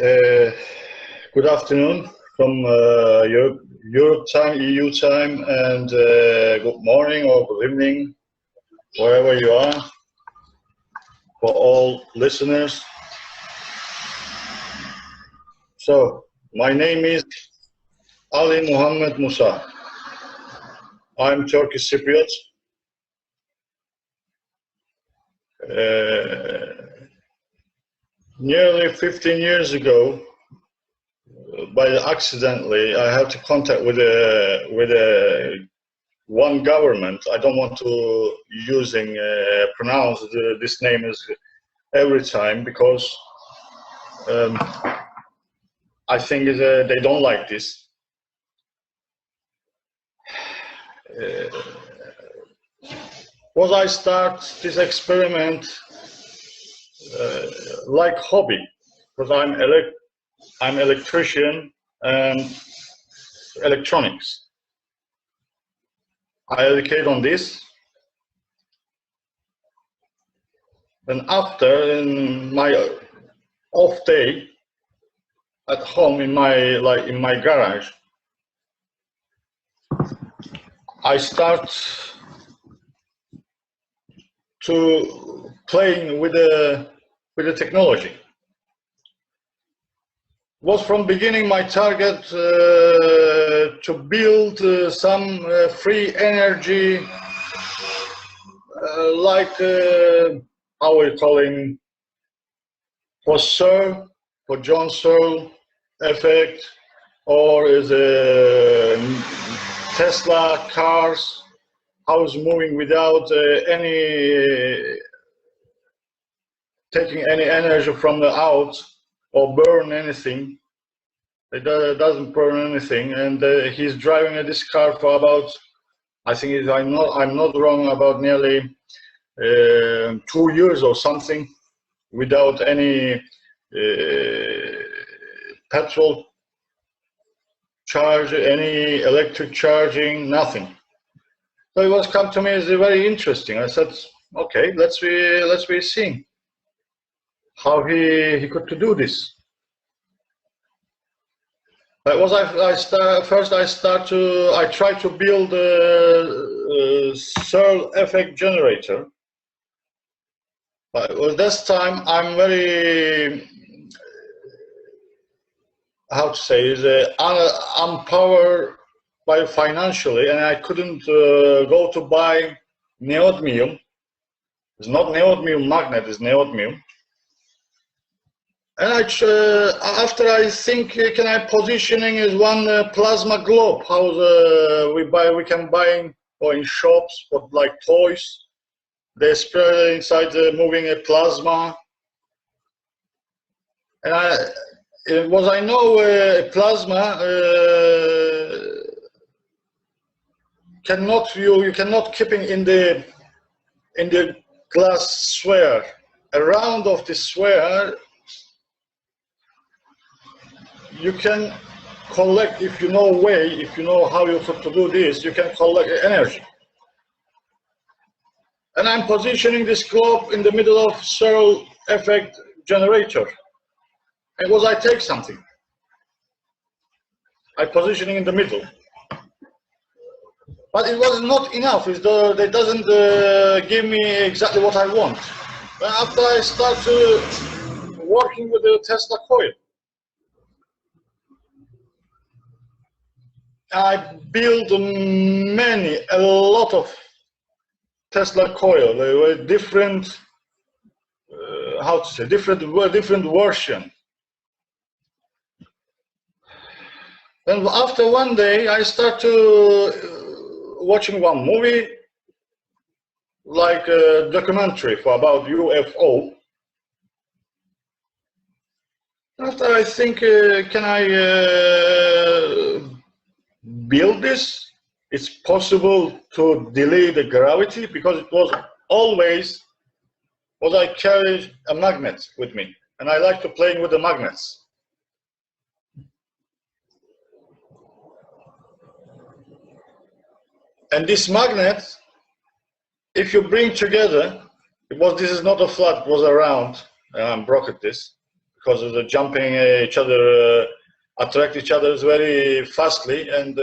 Uh, Good afternoon from Europe time, EU time, and good morning or good evening, wherever you are, for all listeners. So, my name is Ali Mohamed Moussa. I'm Turkish Cypriot. Nearly 15 years ago, accidentally, I had to contact with one government. I don't want to pronounce this name as every time because I think they don't like this. Was I start this experiment like hobby, because I'm electrician and electronics. I educate on this, and after in my off day at home in my garage, I start to playing with the technology. Was from beginning my target to build some free energy, how we're calling for John Searle effect, or is a Tesla cars, how is moving without taking any energy from the out or burn anything. It doesn't burn anything, and he's driving this car for about, I think I'm not wrong, about nearly 2 years or something, without any petrol charge, any electric charging, nothing. So it was come to me as very interesting. I said, okay, let's be seeing how he could to do this. That was I tried to build a Searle effect generator. But with this time I'm very, how to say, empowered by financially, and I couldn't go to buy neodymium. It's not neodymium magnet, it's neodymium. And after I think, can I positioning is one plasma globe? How we can buy or in shops for like toys. They spray inside moving a plasma. And I know plasma you cannot keep it in the glass sphere. Around of the sphere, you can collect, if you know how you to do this, you can collect energy. And I'm positioning this globe in the middle of Searle effect generator. And I take something. I positioning in the middle. But it was not enough. They doesn't give me exactly what I want. But after I start working with the Tesla coil, I built a lot of Tesla coil. They were different, different version. And after one day, I start to watching one movie, like a documentary about UFO. After I think, can I build this? It's possible to delay the gravity, because it was always I carry a magnet with me, and I like to play with the magnets. And this magnet, if you bring together, this is not a flat, it was around, and I broke this. because of the jumping each other, attract each other very fastly, and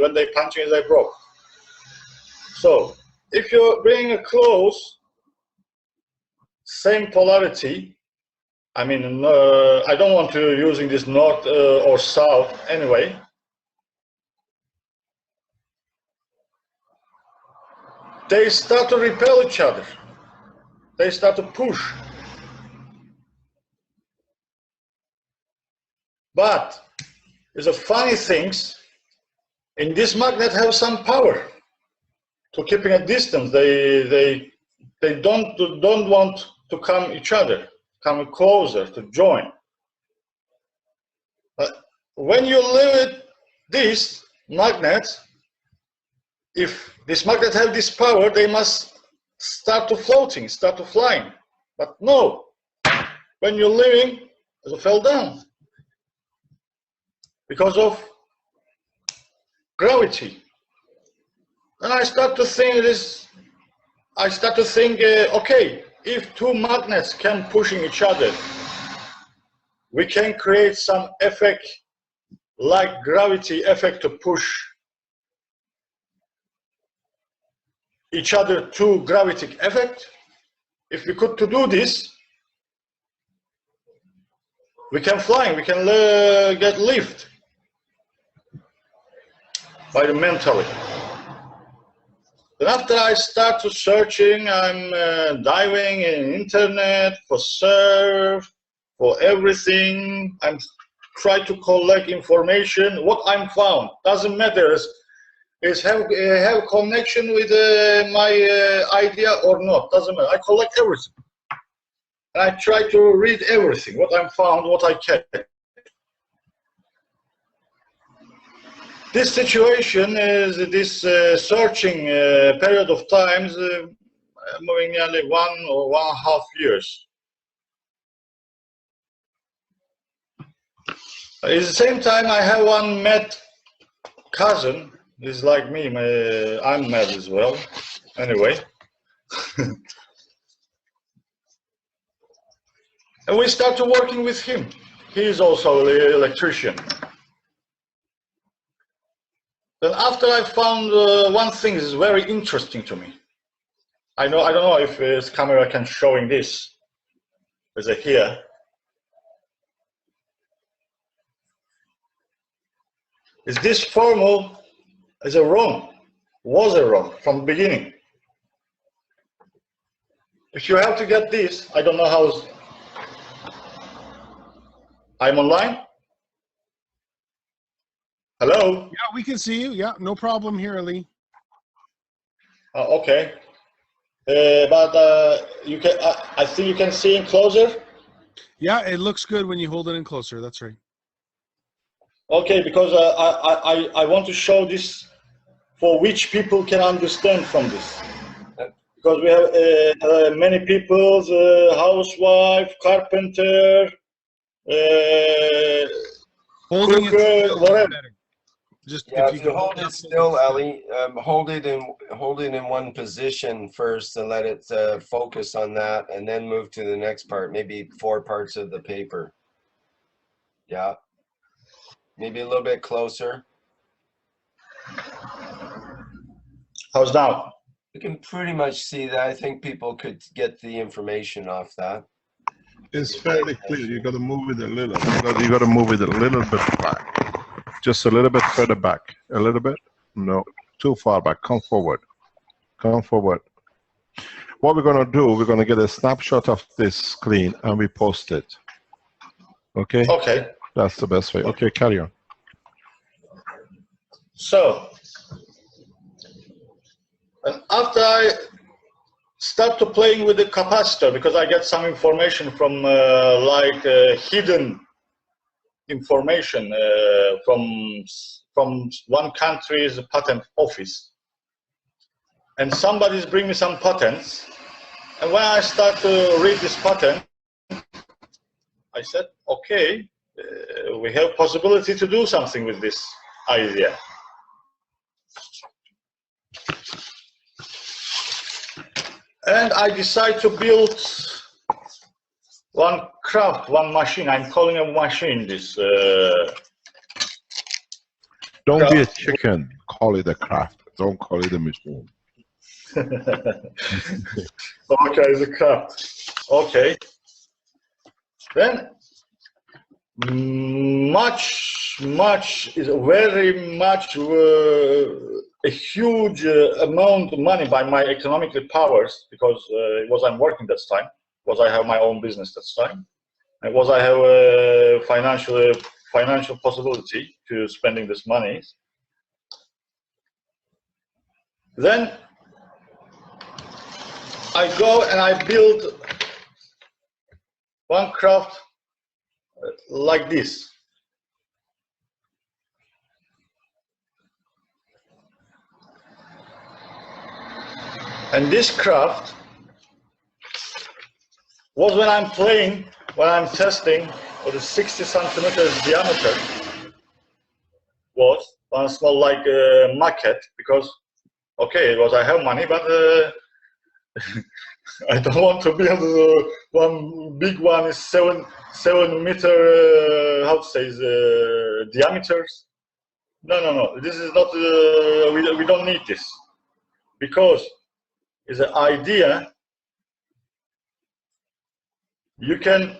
when they punch it, they broke. So if you bring it close, same polarity. I mean, I don't want to using this north or south anyway. They start to repel each other. They start to push. But there's a funny things. In this magnet have some power to keeping a distance. They don't want to come each other, come closer to join. When you leave these magnets, if this magnet have this power, they must start to floating, start to flying. But no, when you're leaving, it fell down because of gravity. And I start to think this. I start to think, okay, if two magnets can pushing each other, we can create some effect like gravity effect to push each other to gravity effect. If we could to do this, we can fly, we can get lift by the mentally. Then after I start to searching, I'm diving in internet for surf, for everything. I'm trying to collect information. What I'm found doesn't matter is have connection with my idea or not. Doesn't matter. I collect everything. And I try to read everything. What I'm found, what I can. This situation is this searching period of times moving nearly 1 or 1.5 years. At the same time, I have one mad cousin. He's like me. I'm mad as well. Anyway. And we started working with him. He is also an electrician. Then after I found one thing is very interesting to me. I don't know if this camera can showing this. Is it here? Is this formula is a wrong? Was a wrong from the beginning? If you have to get this, I don't know how. I'm online. Hello. Yeah, we can see you. Yeah, no problem here, Ali. Okay. But you can. I think you can see it closer. Yeah, it looks good when you hold it in closer. That's right. Okay, because I want to show this for which people can understand from this. Because we have many people, housewife, carpenter, Holding cooker, it still whatever. better. Just Yeah, if you hold it still, Ali, hold it in one position first and let it focus on that, and then move to the next part, maybe 4 parts of the paper. Yeah, maybe a little bit closer. How's now? You can pretty much see that. I think people could get the information off that. It's fairly clear. You got to move it a little. You got to move it a little bit back. Just a little bit further back. A little bit. No, too far back. Come forward. Come forward. What we're going to do, we're going to get a snapshot of this screen and we post it. Okay? Okay. That's the best way. Okay, carry on. So, and after I start to playing with the capacitor, because I get some information from hidden information from one country's patent office, and somebody's bring me some patents, and when I start to read this patent, I said, okay, we have possibility to do something with this idea. And I decide to build one craft, one machine. I'm calling a machine this. Don't be a chicken. Call it a craft. Don't call it a machine. Okay, it's a craft. Okay. Then much is very much a huge amount of money by my economic powers, because it was I'm working that time, because I have my own business that time, and was I have a financial possibility to spending this money. Then I go and I build one craft like this. And this craft was when I'm playing, when I'm testing with a 60 centimeters diameter, was one small like maquette, because okay, it was I have money, but I don't want to build one big one is 7 meter how to say diameters. No. This is not. We don't need this, because it's an idea. You can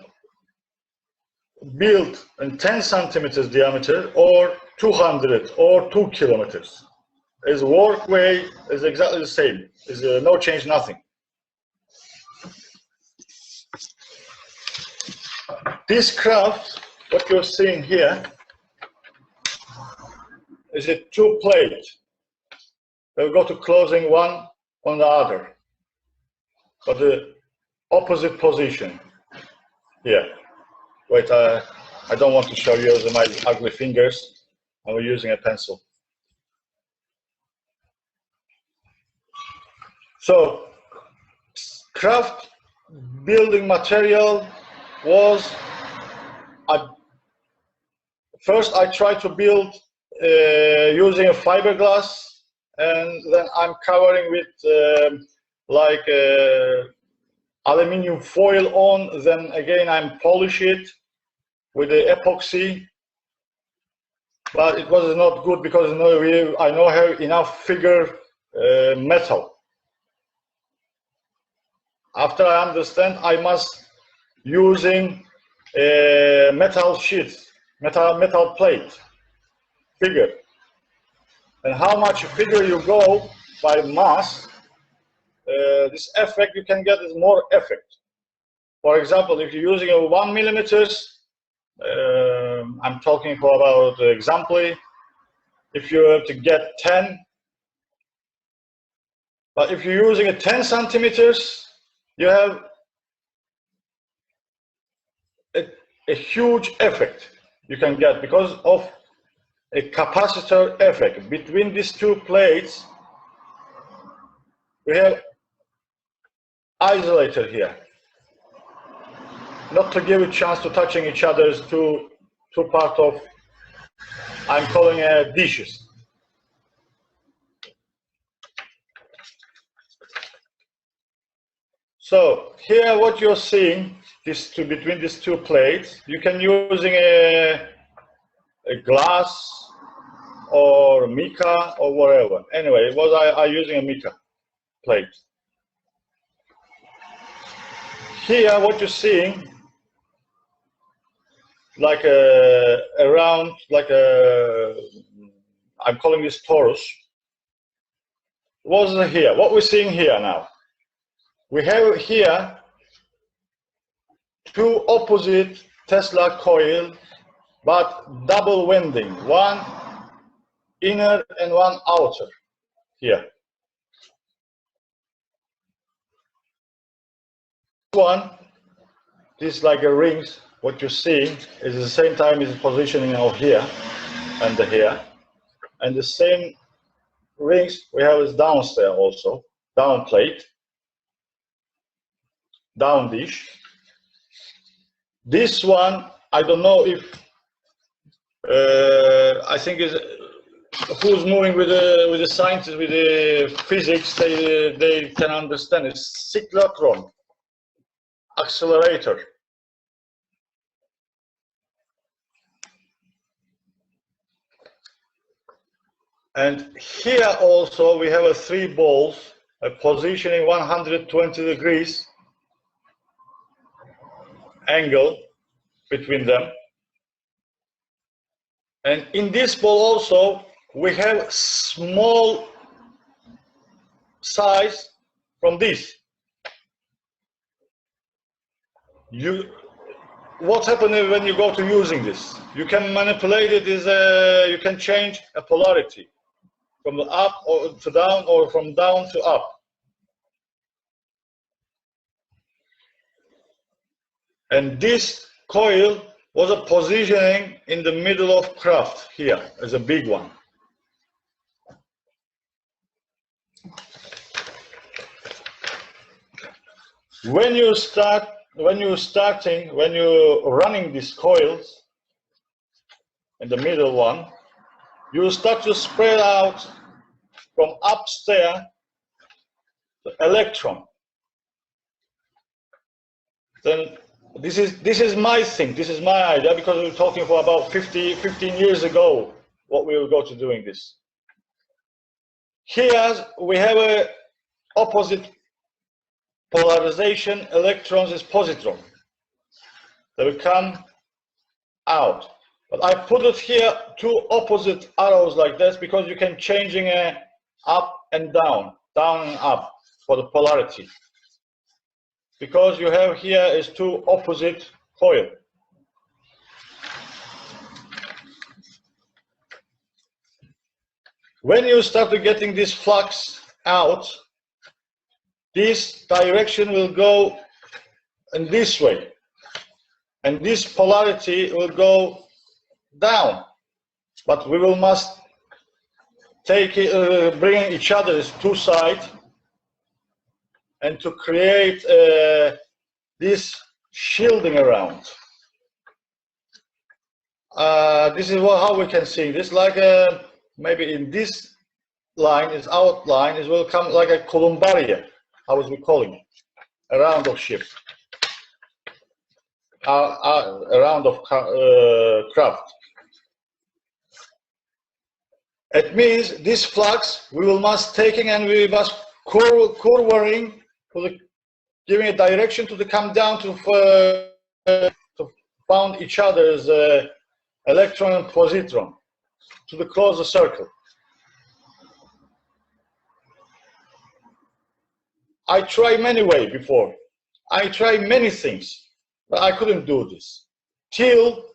build in 10 centimeters diameter or 200 or 2 kilometers. Its workway is exactly the same. There's no change, nothing. This craft, what you're seeing here, is a 2 plate. They'll go to closing one on the other, but the opposite position. Here. Wait, I don't want to show you my ugly fingers. I'm using a pencil. So, craft building material was, first I tried to build using a fiberglass, and then I'm covering with like aluminium foil on, then again I'm polish it with the epoxy, but it was not good because I don't have enough figure metal. After I understand, I must using metal sheets, metal plate figure, and how much figure you go by mass, this effect you can get is more effect. For example, if you're using a 1 millimeters, I'm talking for about example, if you have to get 10, but if you're using a 10 centimeters, you have a huge effect you can get because of a capacitor effect. Between these 2 plates, we have isolator here, not to give a chance to touching each other's two part of, I'm calling dishes. So here what you're seeing is between these 2 plates, you can using a glass or mica or whatever. Anyway, it was I using a mica plate. Here what you're seeing, like around like I'm calling this torus, was here. What we're seeing here now, we have here 2 opposite Tesla coil, but double winding, one inner and one outer here. One, this like a rings, what you see is the same time is positioning of here and here, and the same rings we have is downstairs also, down plate, down dish. This one, I don't know if I think is who's moving with the scientists, with the physics, they can understand. It's cyclotron accelerator. And here also we have 3 balls, positioning 120 degrees angle between them. And in this ball also we have small size from this. What happens when you go to using this? You can manipulate it. You can change a polarity from the up or to down, or from down to up. And this coil was a positioning in the middle of craft here as a big one. When you're running these coils in the middle one, you start to spread out from upstairs the electron. Then this is my thing, this is my idea, because we were talking for about 15 years ago what we were going to doing this. Here we have a opposite polarization, electrons is positron. They will come out. But I put it here 2 opposite arrows like this because you can changing up and down and up for the polarity. Because you have here is 2 opposite coil. When you start getting this flux out, this direction will go in this way, and this polarity will go down. But we must take it, bring each other's 2 sides, and to create this shielding around. This is how we can see this, like maybe in this line, is outline, it will come like a columbaria. How was we calling it? A round of ship. A round of craft. It means this flux we must taking and we must curving to the, giving a direction to the come down to found each other's electron and positron to the closer circle. I tried many ways before. I tried many things, but I couldn't do this. Till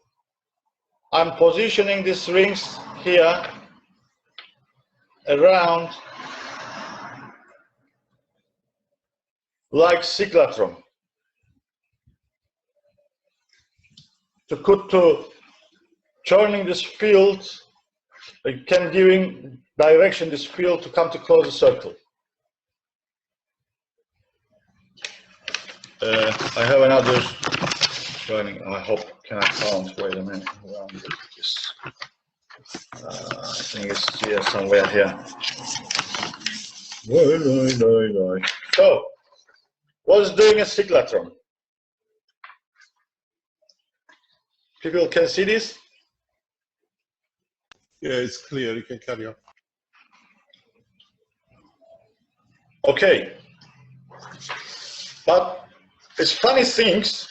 I'm positioning these rings here around like cyclotron. To turning this field, it can giving direction this field to come to closer circle. I have another turning. I hope can I count? Wait a minute. This. I think it's here somewhere here. So, what is doing a cyclotron? People can see this? Yeah, it's clear. You can carry on. Okay. But it's funny things.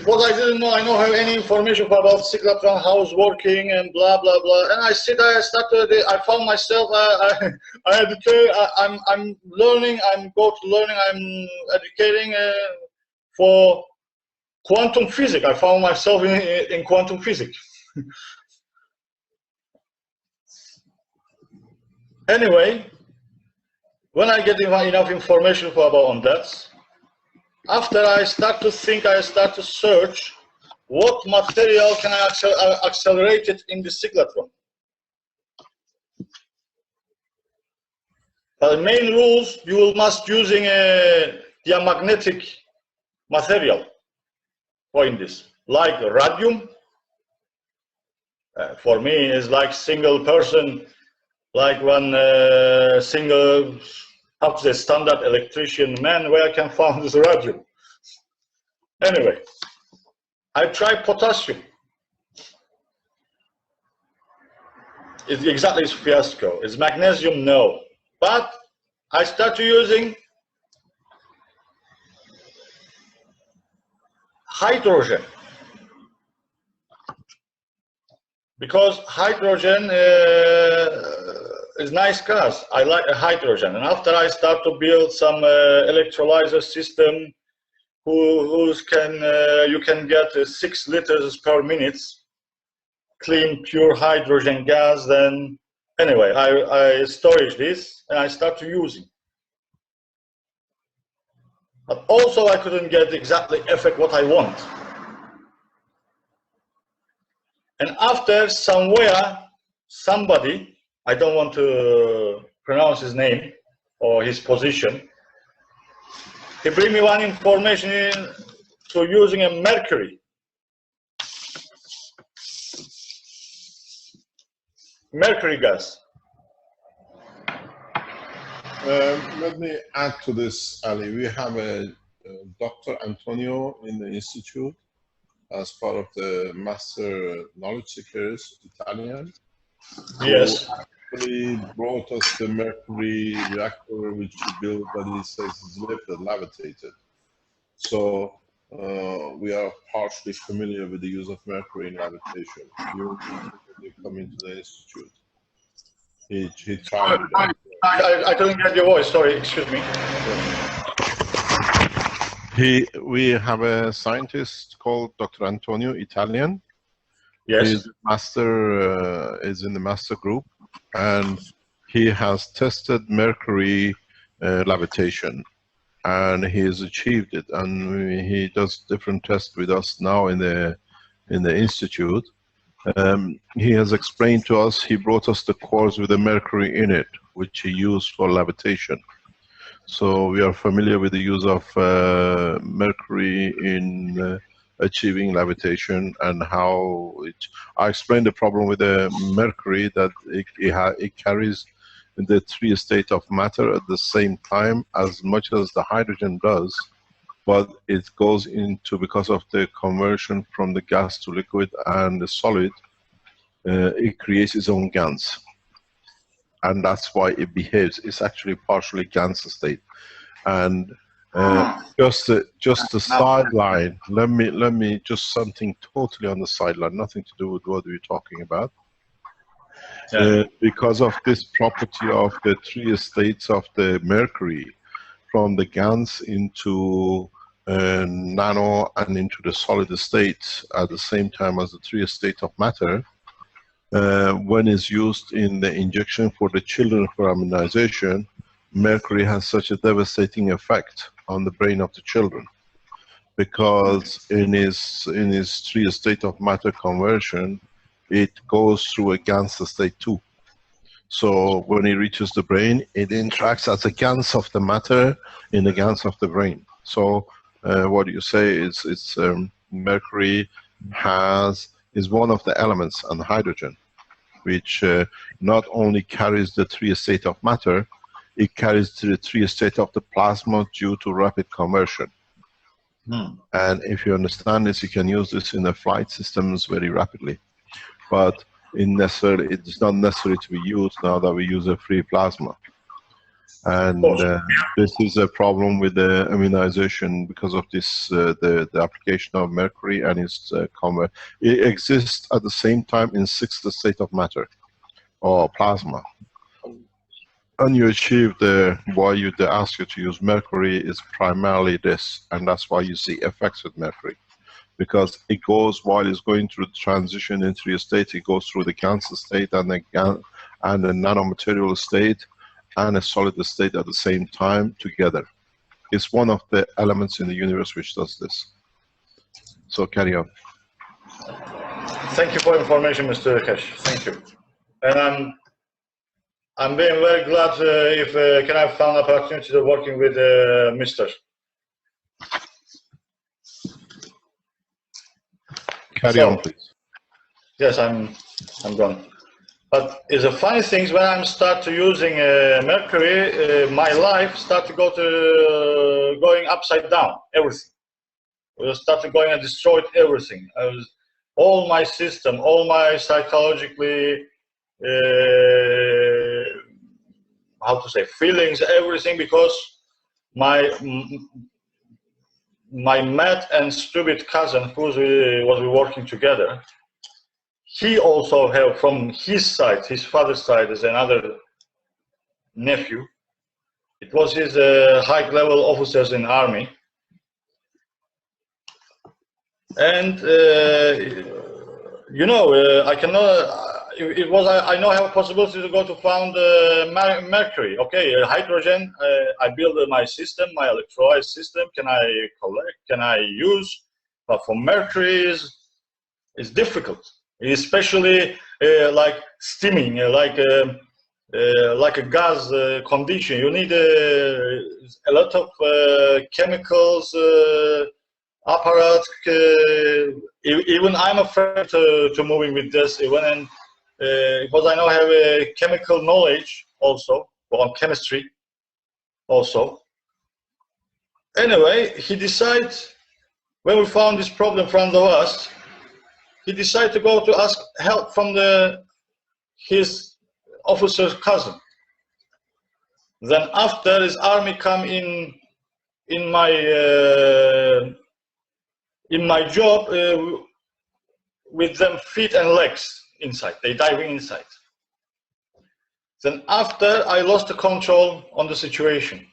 What I didn't know, I don't have any information about cyclotron, how it's working, and blah blah blah. And I found myself. I'm learning. I'm educating for quantum physics. I found myself in quantum physics. Anyway, when I get enough information about on that, after I start to think, I start to search what material can I accelerate it in the cyclotron. The main rules, you must using a diamagnetic material for in this, like radium. For me, is like single person, like one single, how to say, standard electrician man, where I can find this radium. Anyway, I tried potassium. it's exactly it's fiasco. It's magnesium, no. But I started using hydrogen. Because hydrogen is nice gas. I like hydrogen. And after I start to build some electrolyzer system, you can get 6 liters per minute, clean, pure hydrogen gas. Then anyway, I storage this and I start to using. But also I couldn't get exactly effect what I want. And after somebody, I don't want to pronounce his name or his position, he bring me one information to using a mercury. Mercury gas. Let me add to this, Ali. We have a Dr. Antonio in the Institute as part of the Master Knowledge Seekers, Italian. Yes. Who actually brought us the mercury reactor which he built, but he says it's lifted, levitated. So we are partially familiar with the use of mercury in levitation. You come into the Institute. He tried it. I couldn't get your voice, sorry, excuse me. We have a scientist called Dr. Antonio, Italian. Yes. His master is in the master group, and he has tested mercury levitation, and he has achieved it. And he does different tests with us now in the institute. He has explained to us. He brought us the quartz with the mercury in it, which he used for levitation. So we are familiar with the use of mercury in achieving levitation and how it. I explained the problem with the mercury, that it carries the 3 states of matter at the same time as much as the hydrogen does, but it goes into, because of the conversion from the gas to liquid and the solid, it creates its own GANs. And that's why it behaves. It's actually partially GANs state. And just the sideline. Let me just something totally on the sideline, nothing to do with what we're talking about. Yeah. Because of this property of the 3 states of the mercury, from the GANs into nano and into the solid state at the same time as the 3 states of matter. When it's used in the injection for the children for immunization, mercury has such a devastating effect on the brain of the children, because in his 3 state of matter conversion, it goes through a GANs state too. So when it reaches the brain, it interacts as a GANs of the matter in the GANs of the brain. So what you say is mercury is one of the elements, and hydrogen, which not only carries the 3 state of matter, it carries the 3 state of the plasma due to rapid conversion. And if you understand this, you can use this in the flight systems very rapidly. But it's not necessary to be used now that we use a free plasma. And this is a problem with the immunization because of this, the application of mercury and its it exists at the same time in 6th state of matter or plasma. And you achieve why they ask you to use mercury is primarily this, and that's why you see effects with mercury. Because it goes, while it's going through the transition into your state, it goes through the cancer state and the nanomaterial state and a solid state at the same time together. It's one of the elements in the universe which does this. So carry on. Thank you for information, Mr. Keshe. Thank you. And I'm being very glad if can I found opportunity to working with Mr. Carry on, please. Yes, I'm done. But it's a funny thing, when I start to using mercury, my life start to going upside down, everything. We started going and destroyed everything. All my system, all my psychologically, how to say, feelings, everything, because my mad and stupid cousin, who was working together, he also have from his side, his father's side, is another nephew. It was his high-level officers in army, and you know, I cannot. It was I now have a possibility to go to found mercury. Okay, hydrogen. I build my system, my electrolyte system. Can I collect? Can I use? But for mercury is difficult, especially like steaming, like a gas condition. You need a lot of chemicals. Apparat. Even I'm afraid to moving with this. Even because I now have a chemical knowledge also on chemistry also. Anyway, he decides, when we found this problem in front of us, he decided to go to ask help from his officer's cousin. Then after his army come in my job with them feet and legs inside. They diving inside. Then after I lost the control on the situation,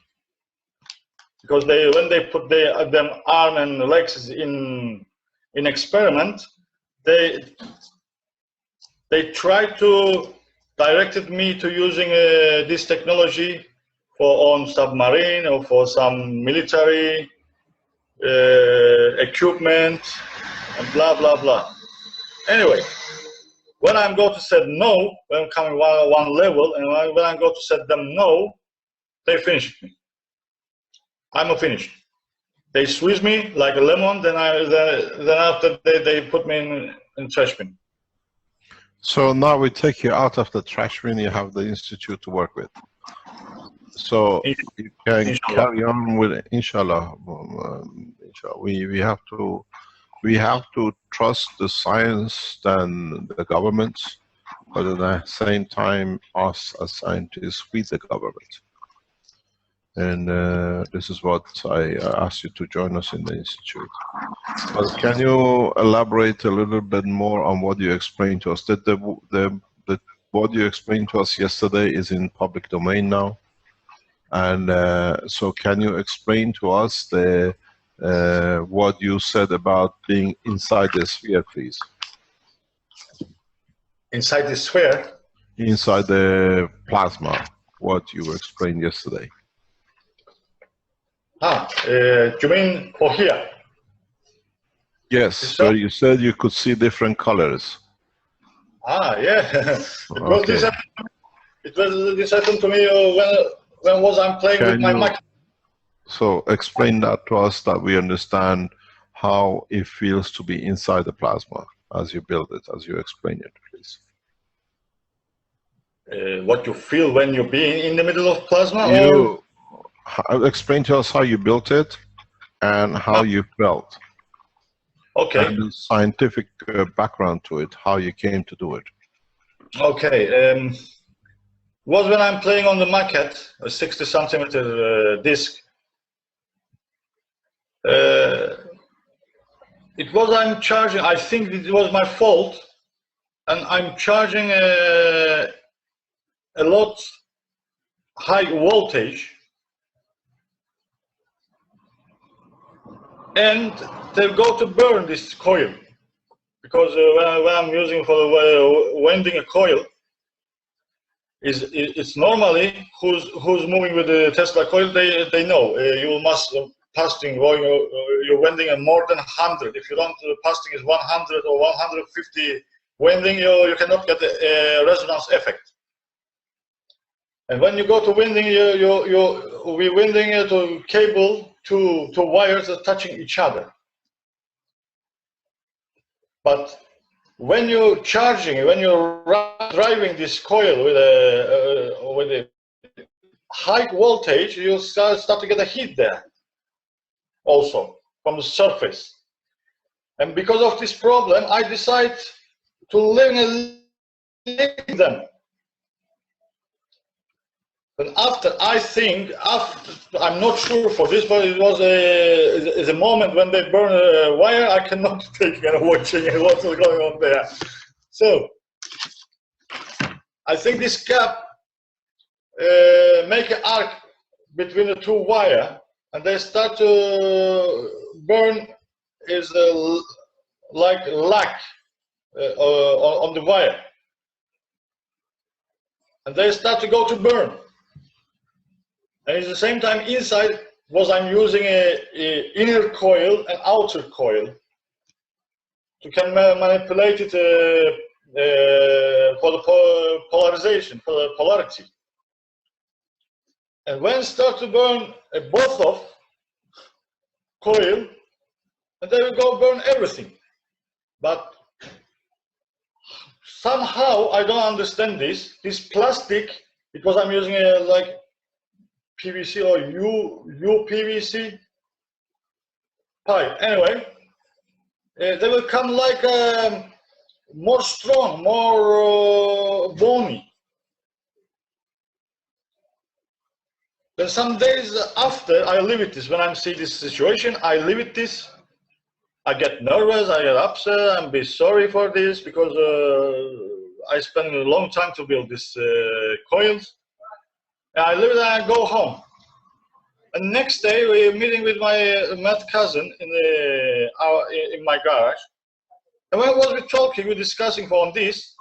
because when they put them arm and legs in experiment, they tried to directed me to using this technology on submarine or for some military equipment and blah blah blah. Anyway, when I'm going to say no, when I'm coming one level, and when I'm going to set them no, they finished me. I'm finished. They squeeze me like a lemon. Then after they put me in trash bin. So now we take you out of the trash bin. You have the institute to work with. So you can carry on with inshallah. Inshallah. We have to trust the science than the governments, but at the same time, us as scientists with the government. And this is what I asked you to join us in the institute. But can you elaborate a little bit more on what you explained to us? That what you explained to us yesterday is in public domain now. And so can you explain to us what you said about being inside the sphere, please? Inside the sphere? Inside the plasma, what you explained yesterday. You mean for here? Yes, where you said you could see different colors. Yeah. Okay. This happened to me when was I'm playing with my mic. So explain that to us, that we understand how it feels to be inside the plasma as you build it, as you explain it, please. What you feel when you're being in the middle of plasma? Explain to us how you built it and how you felt. Okay. And the scientific background to it, how you came to do it. Okay. Was when I'm playing on the maquette, a 60 centimeter disc. It was I'm charging, I think it was my fault, and I'm charging a lot high voltage, and they go to burn this coil, because when I'm using for winding a coil, it's normally who's moving with the Tesla coil, they know you must passing you're winding a more than 100. If you don't passing is 100 or 150 winding, you cannot get a resonance effect. And when you go to winding, we winding to cable to wires that touching each other. But when you're charging, when you're driving this coil with a high voltage, you start to get a heat there also from the surface. And because of this problem, I decide to leave them And after, I think, after, I'm not sure for this, but it was a moment when they burn a wire. I cannot take and watching what's going on there. So I think this cap make an arc between the two wire, and they start to burn is like lac on the wire, and they start to go to burn. And at the same time, inside was I'm using a inner coil and outer coil to can manipulate it for the polarization, for the polarity. And when start to burn both of coil, and they will go burn everything. But somehow I don't understand this. This plastic, because I'm using a like PVC or UPVC pipe. Anyway, they will come like more strong, more bony. Then some days after, I leave it this. When I see this situation, I leave it this. I get nervous, I get upset, and be sorry for this because I spent a long time to build these coils. And I leave it and I go home. And next day we're meeting with my mad cousin in my garage. And when we were talking, we're discussing on this,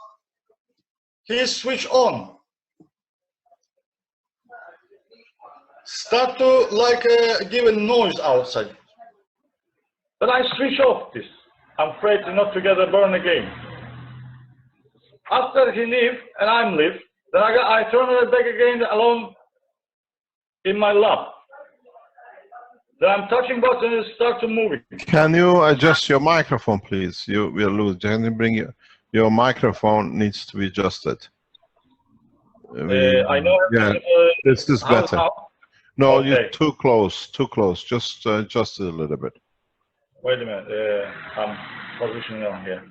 he switched on. Start to like give a noise outside. Then I switch off this. I'm afraid not to get a burn again. After he leave and I'm leave, then I turn it back again alone in my lap. Then I'm touching button and start to move it. Can you adjust your microphone, please? You will lose. Can you bring your microphone needs to be adjusted. I know. Yeah, this is better. No, okay. You're too close. Too close. Just adjust it a little bit. Wait a minute. I'm positioning on here.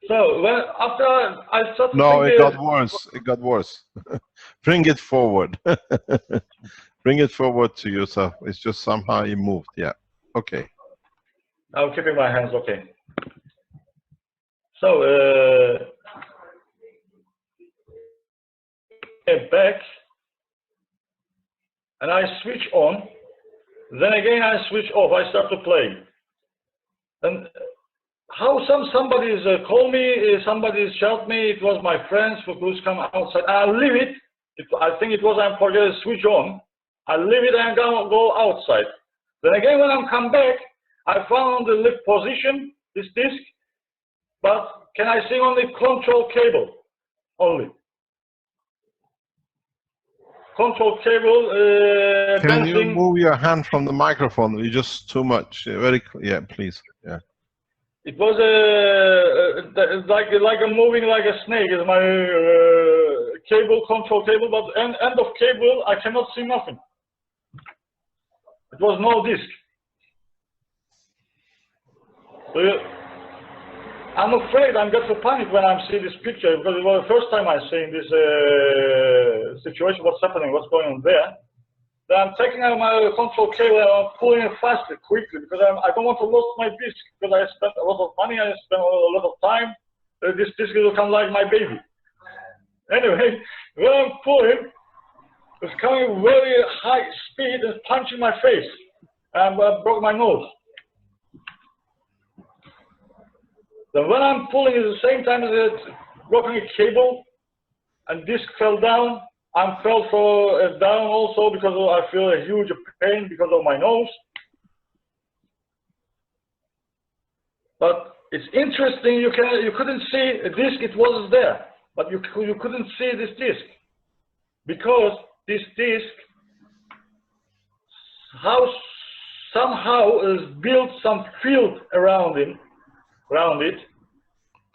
So when after I started. No, it got worse. It got worse. Bring it forward. Bring it forward to yourself. It's just somehow you moved. Yeah. Okay. I'm keeping my hands okay. So back, and I switch on. Then again I switch off. I start to play. And how somebody's call me, somebody's shout me. It was my friends who's come outside. I leave it. I think it was I forget to switch on. I leave it and go outside. Then again when I come back, I found the lift position, this disc, but can I see only control cable only? Control cable. Can you dancing. move your hand from the microphone? You're just too much. Very. Yeah, please. Yeah. It was like a moving like a snake. Is my cable, control cable, but end of cable I cannot see nothing. It was no disc. So I'm afraid I'm got to panic when I see this picture because it was the first time I seen this situation. What's happening? What's going on there? Then I'm taking out my control cable and I'm pulling it faster, quickly, because I don't want to lose my disc, because I spent a lot of money, I spent a lot of time. This disc will come like my baby. Anyway, when I'm pulling, it's coming very high speed and punching my face. And I broke my nose. Then when I'm pulling at the same time as it's broken a cable, and disc fell down, I fell down also because I feel a huge pain because of my nose. But it's interesting. You couldn't see a disc. It was there, but you couldn't see this disc because this disc somehow is built some field around it,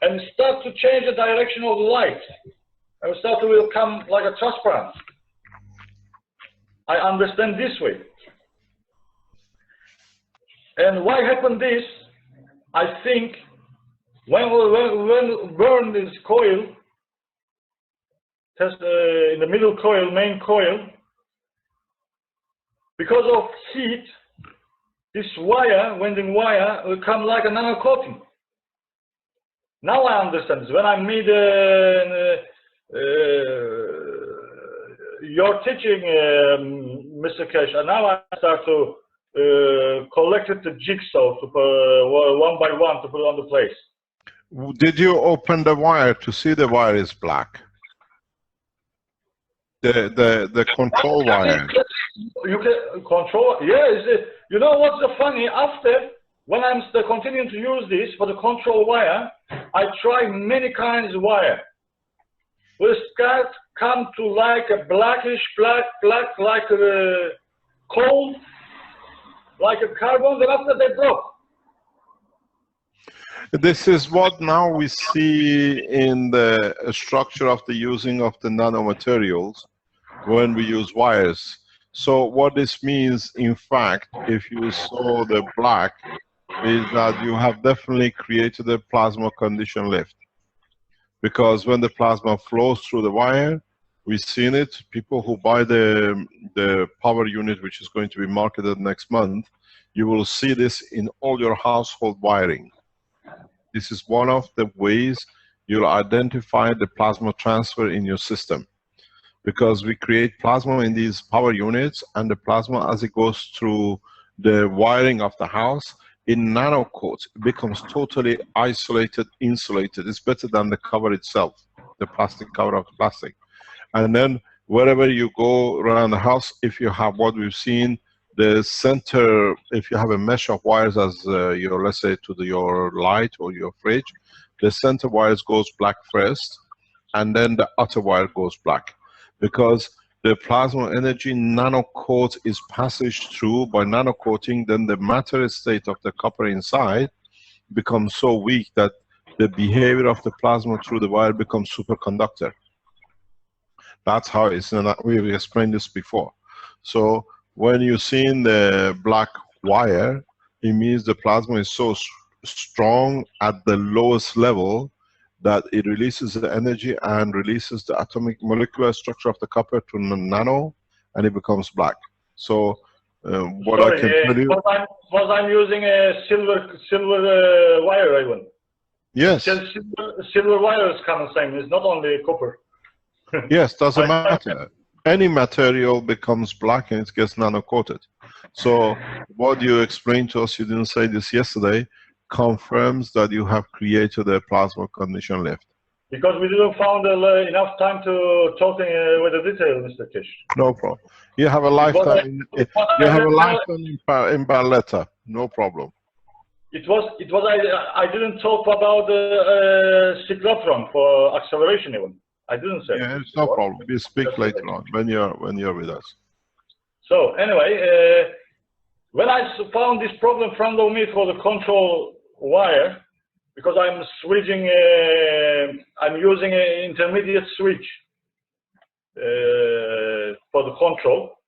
and start to change the direction of the light. And start to become like a transparent. I understand this way. And why happened this? I think When burn this coil, in the middle coil, main coil, because of heat, this wire, winding wire, will come like a nano coating. Now I understand. When I made your teaching, Mr. Keshe, and now I start to collect the jigsaw to one by one to put it on the place. Did you open the wire to see the wire is black? The control wire. You can control. Yes. You know what's the funny? After, when I'm still continuing to use this for the control wire, I try many kinds of wire. Will start come to like a blackish, black, like a coal, like a carbon. Then after they broke. This is what now we see in the structure of the using of the nanomaterials when we use wires. So what this means, in fact, if you saw the black, is that you have definitely created a plasma condition lift. Because when the plasma flows through the wire, we've seen it, people who buy the power unit, which is going to be marketed next month, you will see this in all your household wiring. This is one of the ways you'll identify the plasma transfer in your system. Because we create plasma in these power units, and the plasma, as it goes through the wiring of the house, in nano coats, it becomes totally isolated, insulated. It's better than the cover itself, the plastic cover of the plastic. And then wherever you go around the house, if you have what we've seen, the center, if you have a mesh of wires as your, let's say, to your light or your fridge, the center wires goes black first, and then the outer wire goes black. Because the plasma energy nano coat is passage through by nano coating, then the matter state of the copper inside becomes so weak that the behavior of the plasma through the wire becomes superconductor. That's how it's, and we've explained this before. So when you see in the black wire, it means the plasma is so strong at the lowest level that it releases the energy and releases the atomic molecular structure of the copper to nano, and it becomes black. So what I can tell you... Was I'm using a silver wire even? Yes. Silver wire is kind of same. It's not only copper. Yes, doesn't matter. Any material becomes black and it gets nano-coated. So what you explained to us, you didn't say this yesterday, confirms that you have created a plasma condition lift. Because we didn't find enough time to talking with the detail, Mr. Keshe. No problem. You have a lifetime. You have a lifetime in Barletta. No problem. It was. I didn't talk about cyclotron for acceleration even. I didn't say. Yeah, it's no problem. We speak later on when you're with us. So anyway, when I found this problem in front of me for the control wire, because I'm switching, I'm using an intermediate switch for the control,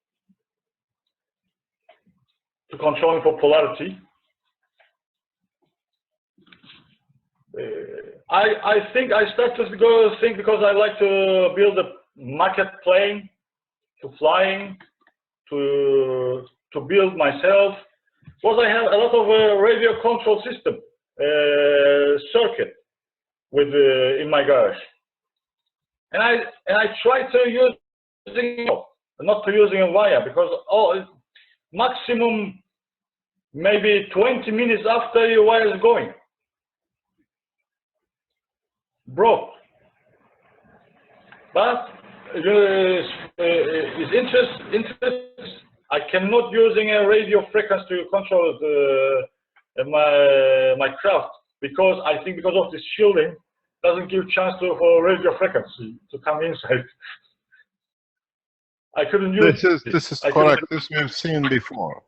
to controlling for polarity. I think I started to go think, because I like to build a maquette plane, to flying, to build myself. Plus I have a lot of radio control system circuit with in my garage, and I try to using not to using a wire, because maximum maybe 20 minutes after your wire is going broke. But it's interest. I cannot using a radio frequency to control my craft, because I think because of this shielding doesn't give chance for radio frequency to come inside. I couldn't use this is correct. This we've seen before.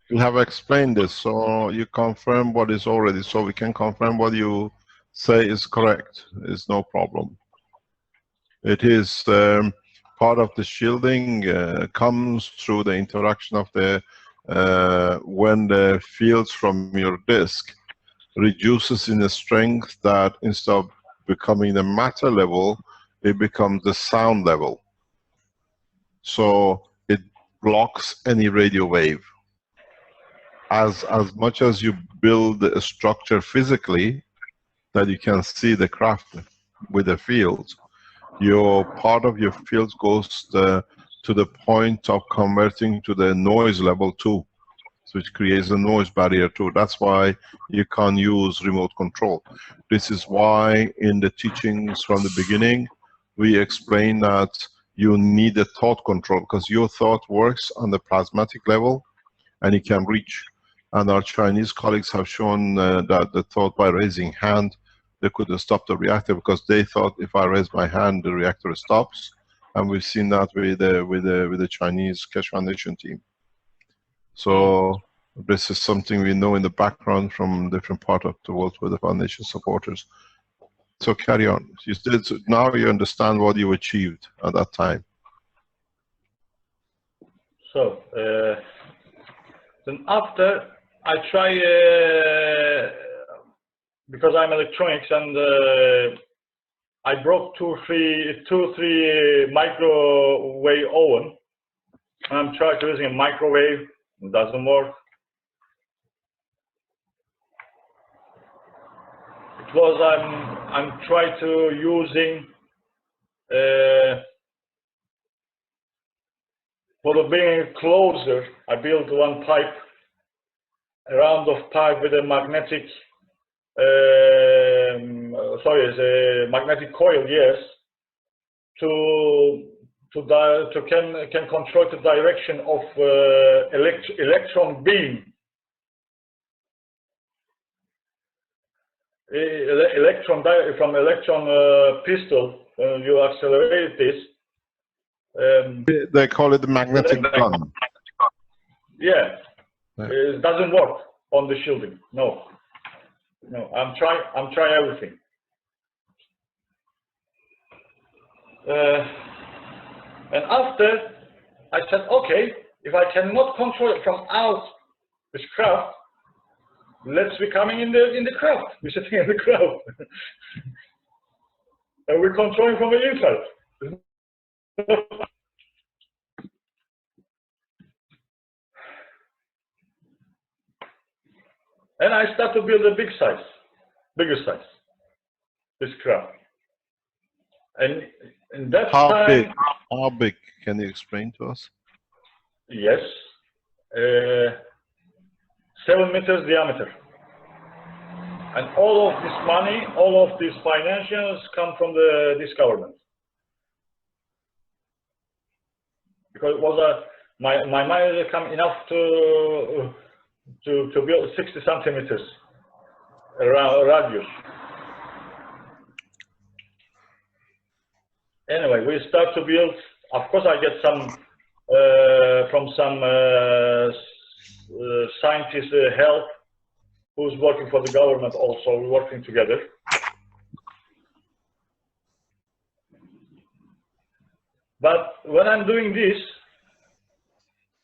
We have explained this, so you confirm what is already, so we can confirm what you say is correct. It's no problem. It is part of the shielding, comes through the interaction of the when the fields from your disk reduces in the strength that instead of becoming the matter level, it becomes the sound level. So it blocks any radio wave. As much as you build a structure physically that you can see the craft with the fields, your part of your fields goes to the point of converting to the noise level too, which creates a noise barrier too. That's why you can't use remote control. This is why in the teachings from the beginning, we explain that you need a thought control, because your thought works on the plasmatic level and it can reach. And our Chinese colleagues have shown that the thought by raising hand, they could stop the reactor, because they thought if I raise my hand, the reactor stops. And we've seen that with the Chinese Keshe Foundation team. So this is something we know in the background from different parts of the world with the foundation supporters. So carry on. You said, now you understand what you achieved at that time. So then after I try, because I'm electronics, and I broke two, three microwave oven. I'm trying to using a microwave. It doesn't work. It was I'm trying to using for the being closer. I built one pipe, a round of pipe with a magnetic. Sorry, it's a magnetic coil. Yes, can control the direction of electron beam. From electron pistol, when you accelerate this. They call it the magnetic gun. Yeah, it doesn't work on the shielding. No, I'm trying everything. And after, I said, okay, if I cannot control it from out this craft, let's be coming in the craft. We're sitting in the craft. And we're controlling from the inside. And I start to build a bigger size, this craft. And in that time, how big? Can you explain to us? Yes, 7 meters diameter. And all of this money, all of these financials come from this government. Because it was my money come enough to build 60 centimeters around radius. Anyway, we start to build. Of course, I get some from some scientist help who's working for the government. Also, we're working together. But when I'm doing this,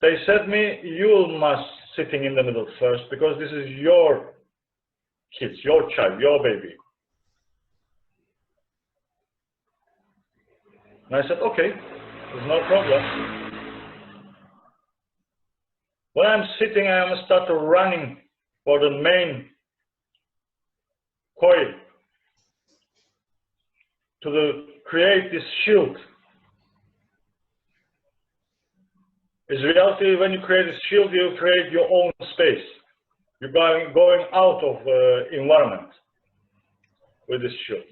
they said me, you must sitting in the middle first, because this is your kids, your child, your baby. And I said, okay, there's no problem. When I'm sitting, I am start running for the main coil to create this shield. In reality, when you create a shield, you create your own space. You're going out of environment with this shield.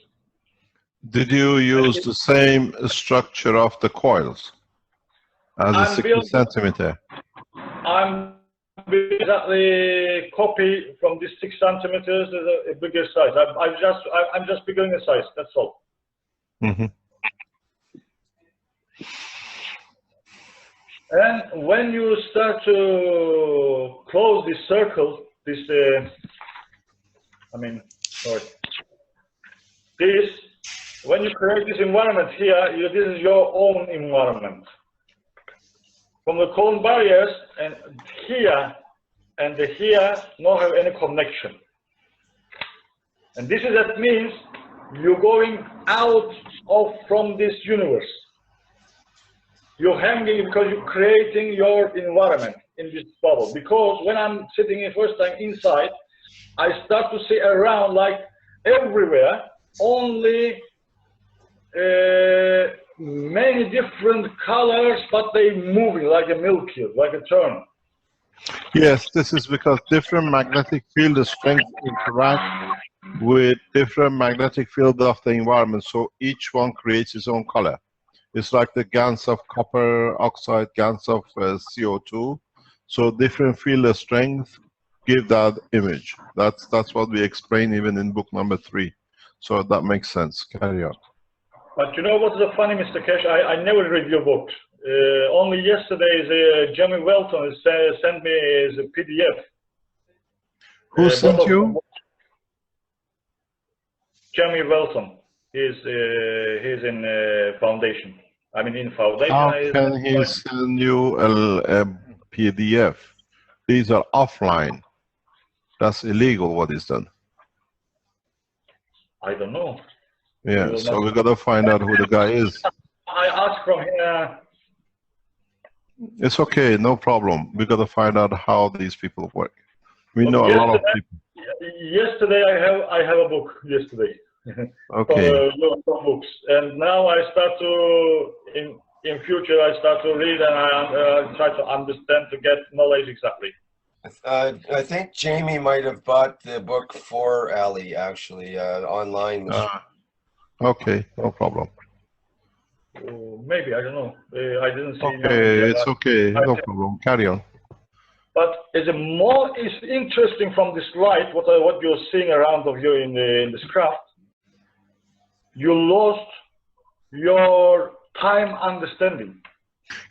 Did you use the same structure of the coils as a 60 centimeter? I'm exactly copy from this 6 centimeters a bigger size. I'm just bigger the size. That's all. Mm-hmm. And when you start to close this circle, this when you create this environment here, this is your own environment. From the cone barriers and here no have any connection. And that means you're going out from this universe. You're hanging because you're creating your environment in this bubble. Because when I'm sitting in first time inside, I start to see around like everywhere, only many different colors, but they moving like a milky, like a turn. Yes, this is because different magnetic field strength interact with different magnetic field of the environment, so each one creates its own color. It's like the GaNs of copper oxide, GaNs of CO2. So different field strength give that image. That's what we explain even in book number 3. So that makes sense. Carry on. But you know what's the funny, Mr. Keshe? I never read your book. Only yesterday, Jamie Welton sent me a PDF. Who sent you? Jamie Welton. He's in foundation. I mean, in foundation. How can he send you a PDF? These are offline. That's illegal. What is done? I don't know. Yeah, so we gotta find out who the guy is. I asked from him. It's okay, no problem. We gotta find out how these people work. We know a lot of people. Yesterday, I have a book. Yesterday. Okay. From books, and now I start to in future I start to read and I try to understand to get knowledge exactly. I think Jamie might have bought the book for Ali actually online. Okay, no problem. Maybe, I don't know. I didn't see. Okay, it's okay, no problem. Carry on. But it's interesting from this light. What you're seeing around of you in this craft. You lost your time understanding.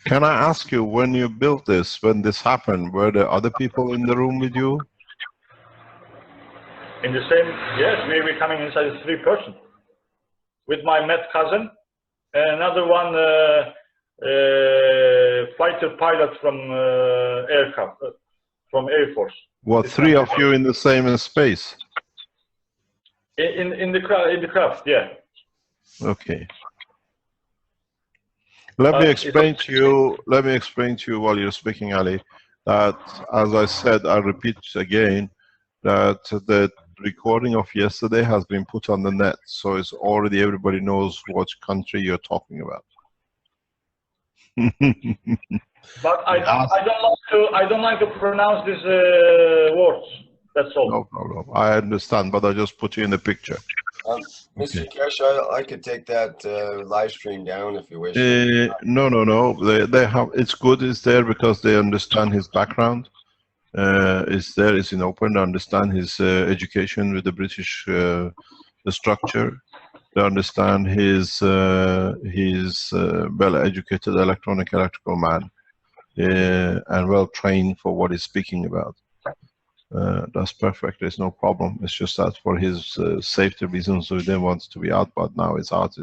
Can I ask you, when you built this, when this happened, were there other people in the room with you? In the same, yes, we were coming inside as 3 person. With my met cousin, and another one fighter pilot from aircraft, from Air Force. What, 3 of you in the same space? In the craft, yeah. Okay. Let me explain to you while you're speaking, Ali, that as I said, I repeat again, that the recording of yesterday has been put on the net, so it's already everybody knows which country you're talking about. But I don't like to pronounce these words. That's all. No problem. I understand, but I just put you in the picture. Mr. Keshe, I could take that live stream down if you wish. No. They have. It's good. It's there because they understand his background. It's there. It's in open. They understand his education with the British structure. They understand he's well-educated electrical man and well-trained for what he's speaking about. That's perfect. There's no problem. It's just that for his safety reasons, we didn't want it to be out, but now it's out.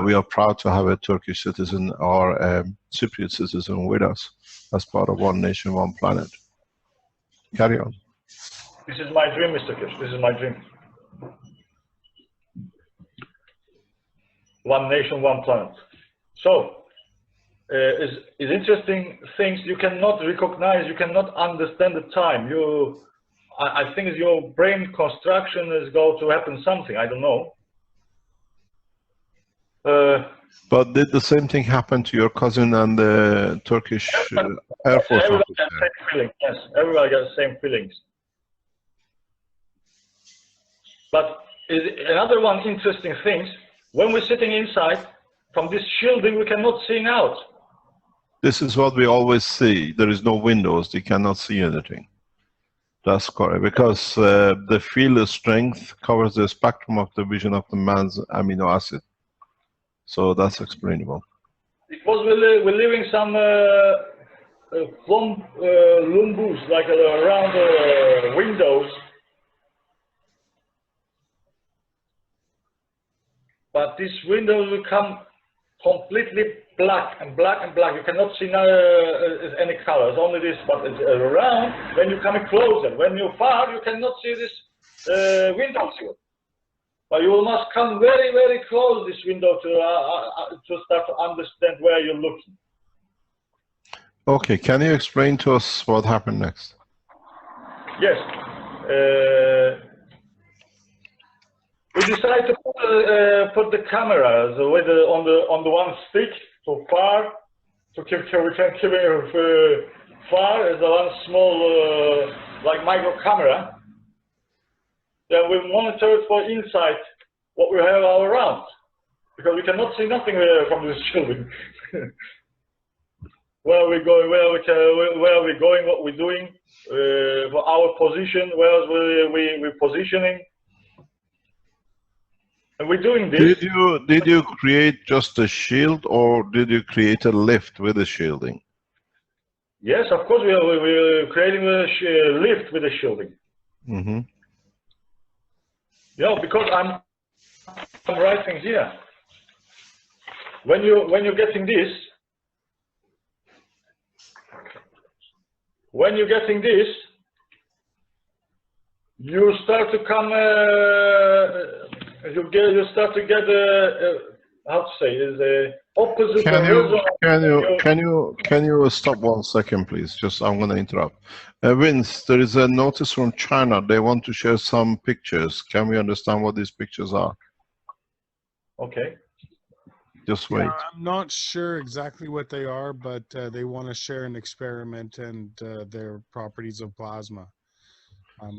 We are proud to have a Turkish citizen or a Cypriot citizen with us as part of One Nation, One Planet. Carry on. This is my dream, Mr. Keshe. This is my dream. One Nation, One Planet. So, is interesting things you cannot recognize, you cannot understand the time. I think your brain construction is going to happen something, I don't know. But did the same thing happen to your cousin and the Turkish Air Force everybody officer? got the same feeling. Yes, everybody got the same feelings. But another one interesting things, when we're sitting inside, from this shielding we cannot see out. This is what we always see. There is no windows. They cannot see anything. That's correct. Because the field strength covers the spectrum of the vision of the man's amino acid. So that's explainable. Because we're living some lumbus, like around windows. But these windows will come completely black and black and black. You cannot see any colors, only this, but it's around. When you're coming closer, when you're far, you cannot see this window sill. But you must come very, very close this window to start to understand where you're looking. Okay, can you explain to us what happened next? Yes. We decided to put the cameras with on the one stick so far, we can keep it far as a one small like micro camera. Then we monitor it for inside what we have all around, because we cannot see nothing from this building. Where we're going, where we're going, what we're doing, for our position, where we're positioning, and we're doing this. Did you create just a shield, or did you create a lift with the shielding? Yes, of course we're creating a lift with the shielding. Mm-hmm. Yeah, because I'm writing here. When you're getting this. When you're getting this, you start to come. You start to get how to say is the opposite. Can you stop 1 second, please? Just I'm going to interrupt. Vince, there is a notice from China. They want to share some pictures. Can we understand what these pictures are? Okay. Just wait. I'm not sure exactly what they are, but they want to share an experiment and their properties of plasma.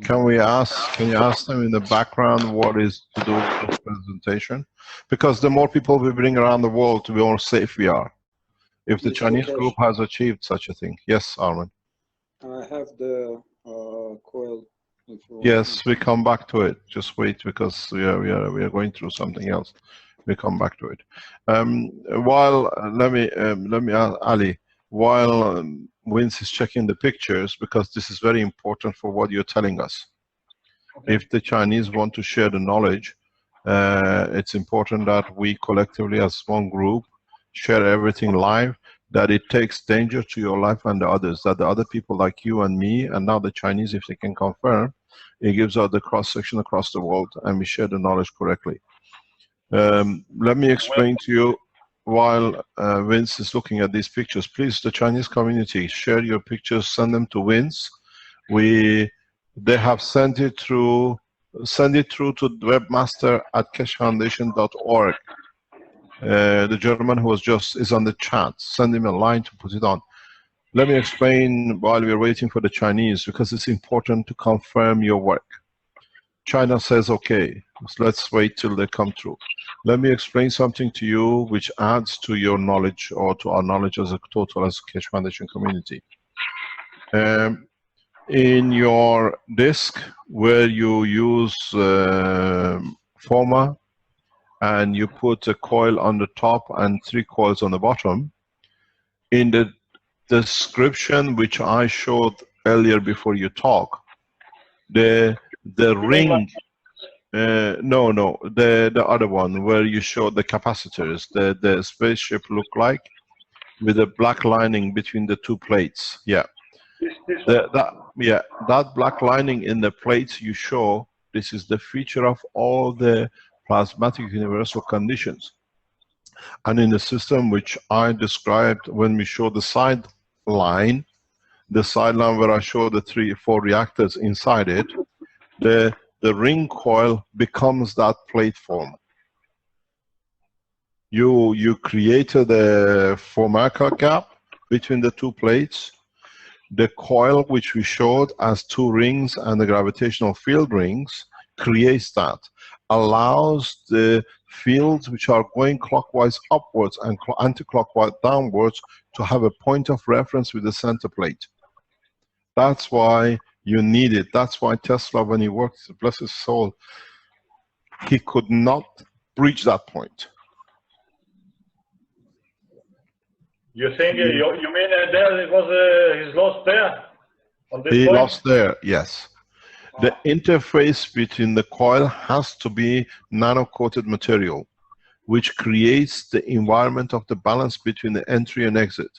Can you ask them in the background what is to do with this presentation? Because the more people we bring around the world, the more safe we are. If the Chinese group has achieved such a thing. Yes, Armin. I have the coil. Yes, we come back to it. Just wait, because we are going through something else. We come back to it. While let me ask Ali. While Vince is checking the pictures, because this is very important for what you're telling us. Okay. If the Chinese want to share the knowledge, it's important that we collectively, as one group, share everything live. That it takes danger to your life and the others. That the other people like you and me, and now the Chinese, if they can confirm, it gives out the cross section across the world, and we share the knowledge correctly. Let me explain to you, while Vince is looking at these pictures, please, the Chinese community, share your pictures, send them to Vince. They have sent it through to webmaster@keshefoundation.org. The gentleman who is on the chat, send him a line to put it on. Let me explain while we're waiting for the Chinese, because it's important to confirm your work. China says, okay, so let's wait till they come through. Let me explain something to you which adds to your knowledge, or to our knowledge as a total, as a Keshe Foundation community. In your disk, where you use forma, and you put a coil on the top and 3 coils on the bottom, in the description which I showed earlier before you talk, the ring, the other one where you showed the capacitors, the spaceship look like, with a black lining between the 2 plates. Yeah. That black lining in the plates you show, this is the feature of all the plasmatic universal conditions. And in the system which I described when we showed the side line where I showed the 3 or 4 reactors inside it, the ring coil becomes that plate form. You created a Formica gap between the 2 plates. The coil which we showed as 2 rings and the gravitational field rings creates that, allows the fields which are going clockwise upwards and anti-clockwise downwards to have a point of reference with the center plate. That's why you need it. That's why Tesla, when he worked, bless his soul, he could not reach that point. You think, you mean there it was, he's lost there? On this he point? lost there, yes. The interface between the coil has to be nano-coated material, which creates the environment of the balance between the entry and exit.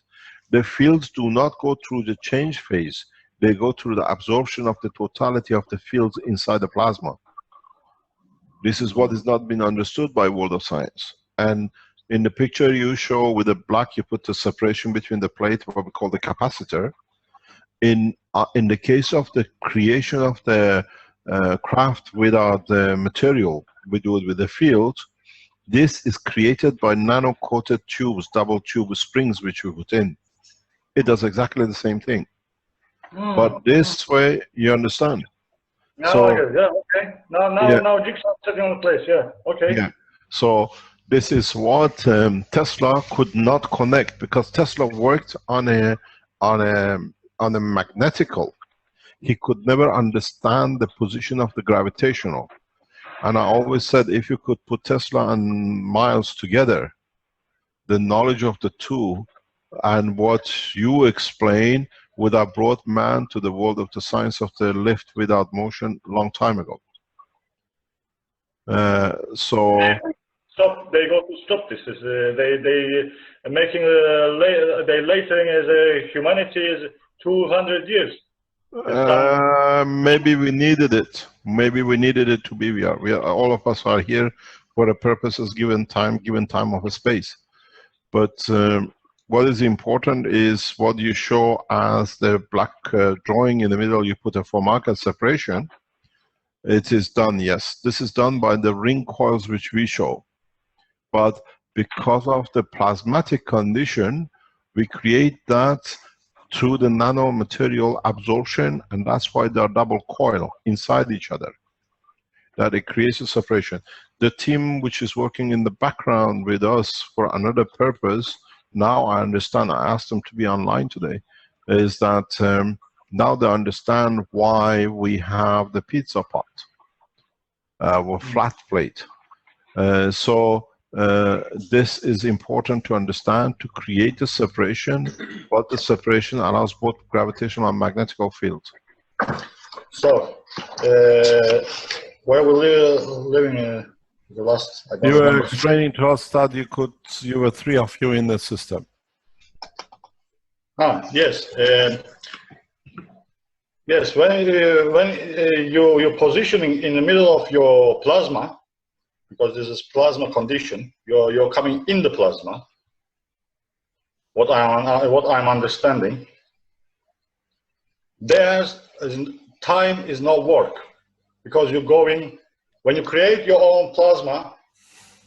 The fields do not go through the change phase. They go through the absorption of the totality of the fields inside the plasma. This is what is not been understood by world of science. And in the picture you show with the black, you put the separation between the plate, what we call the capacitor. In the case of the creation of the craft without the material, we do it with the field. This is created by nano-coated tubes, double tube springs which we put in. It does exactly the same thing. But this way, you understand. Now So, I get it. Yeah, okay. Now jigsaw setting on the place. Yeah, okay. Yeah. So this is what Tesla could not connect, because Tesla worked on a magnetical. He could never understand the position of the gravitational. And I always said, if you could put Tesla and Miles together, the knowledge of the two and what you explain would have brought man to the world of the science of the lift without motion long time ago. So Stop. They go to stop this. They making they latering as humanity is 200 years. maybe we needed it. Maybe we needed it to be. We are all of us are here for a purpose, as given time of a space. But what is important is what you show as the black drawing in the middle. You put a Formica separation. It is done. Yes, this is done by the ring coils which we show. But because of the plasmatic condition, we create that through the nanomaterial absorption, and that's why they are double coil inside each other. That it creates a separation. The team which is working in the background with us for another purpose, now I understand, I asked them to be online today, is that now they understand why we have the pizza pot with flat plate. This is important to understand, to create the separation, but the separation allows both gravitational and magnetical fields. So, where we living the last... You were explaining to us that you were 3 of you in the system. Yes. Yes, when you're positioning in the middle of your plasma, because this is plasma condition, you're coming in the plasma. What I'm understanding, time is no work, because you're going, when you create your own plasma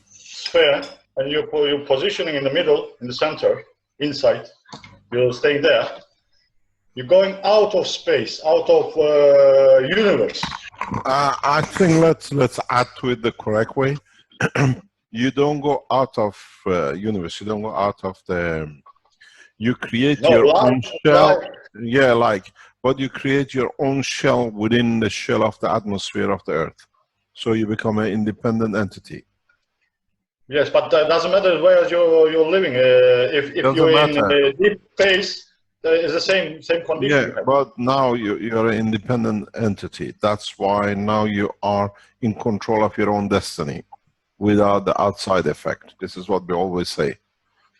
sphere and you're positioning in the middle, in the center, inside, you're staying there. You're going out of space, out of universe. I think let's add to it the correct way. You don't go out of universe. You don't go out of the. You create your own shell. Yeah, but you create your own shell within the shell of the atmosphere of the Earth. So you become an independent entity. Yes, but that doesn't matter where you're living. If you're in deep space, it's the same condition. Yeah, but now you're an independent entity. That's why now you are in control of your own destiny, without the outside effect. This is what we always say.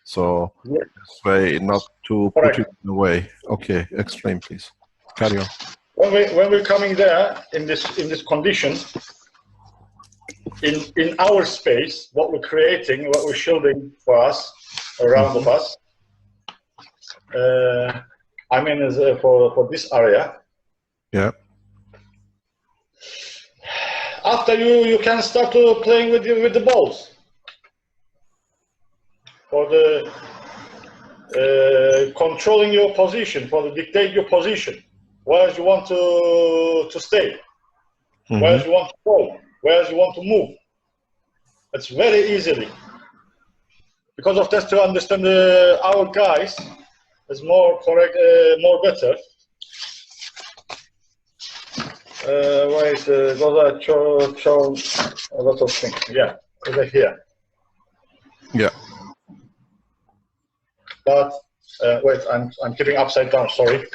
So this way, not to put it in a way. Okay, explain, please. Carry on. When we're coming there in this condition, in our space, what we're creating, what we're shielding for us, around of us. I mean, for this area. Yeah. After you can start to playing with the balls, for the controlling your position, for the dictate your position, where you want to stay, where you want to go, where you want to move. It's very easily. Because of that, to understand our guys is more correct, more better. Wait, those are show a lot of things. Yeah, over here. Yeah. But wait, I'm keeping upside down. Sorry.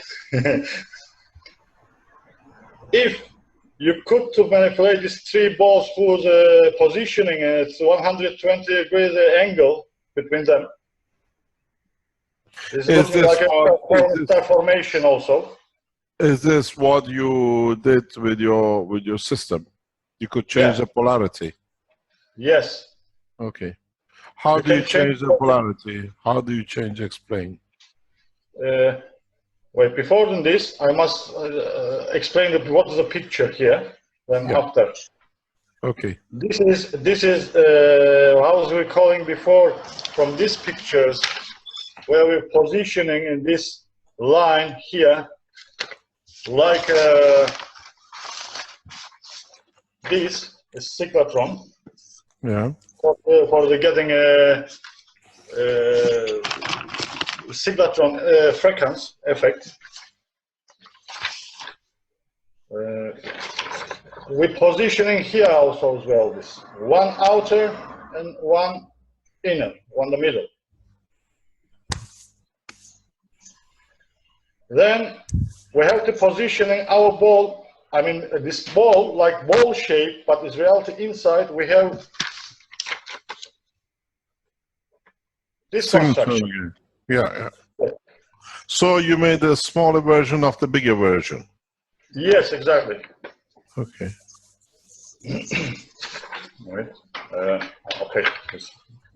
If you could to manipulate these 3 balls whose positioning, it's 120 degrees angle between them. It's looking like a star formation also. Is this what you did with your system? You could change Yeah. the polarity. Yes. Okay. How You do you can change change the polarity? How do you change? Explain. Wait, before doing this, I must explain what is the picture here. Then Yeah. after. Okay. This is how was we calling before from these pictures where we're positioning in this line here, like this is cyclotron Yeah. for the getting cyclotron frequency effect. We're positioning here also as well. This one outer and one inner, one the middle. Then we have to positioning our ball. I mean, this ball like ball shape, but in reality inside we have this construction. Yeah. So you made a smaller version of the bigger version. Yes, exactly. Okay. Right. Okay, it's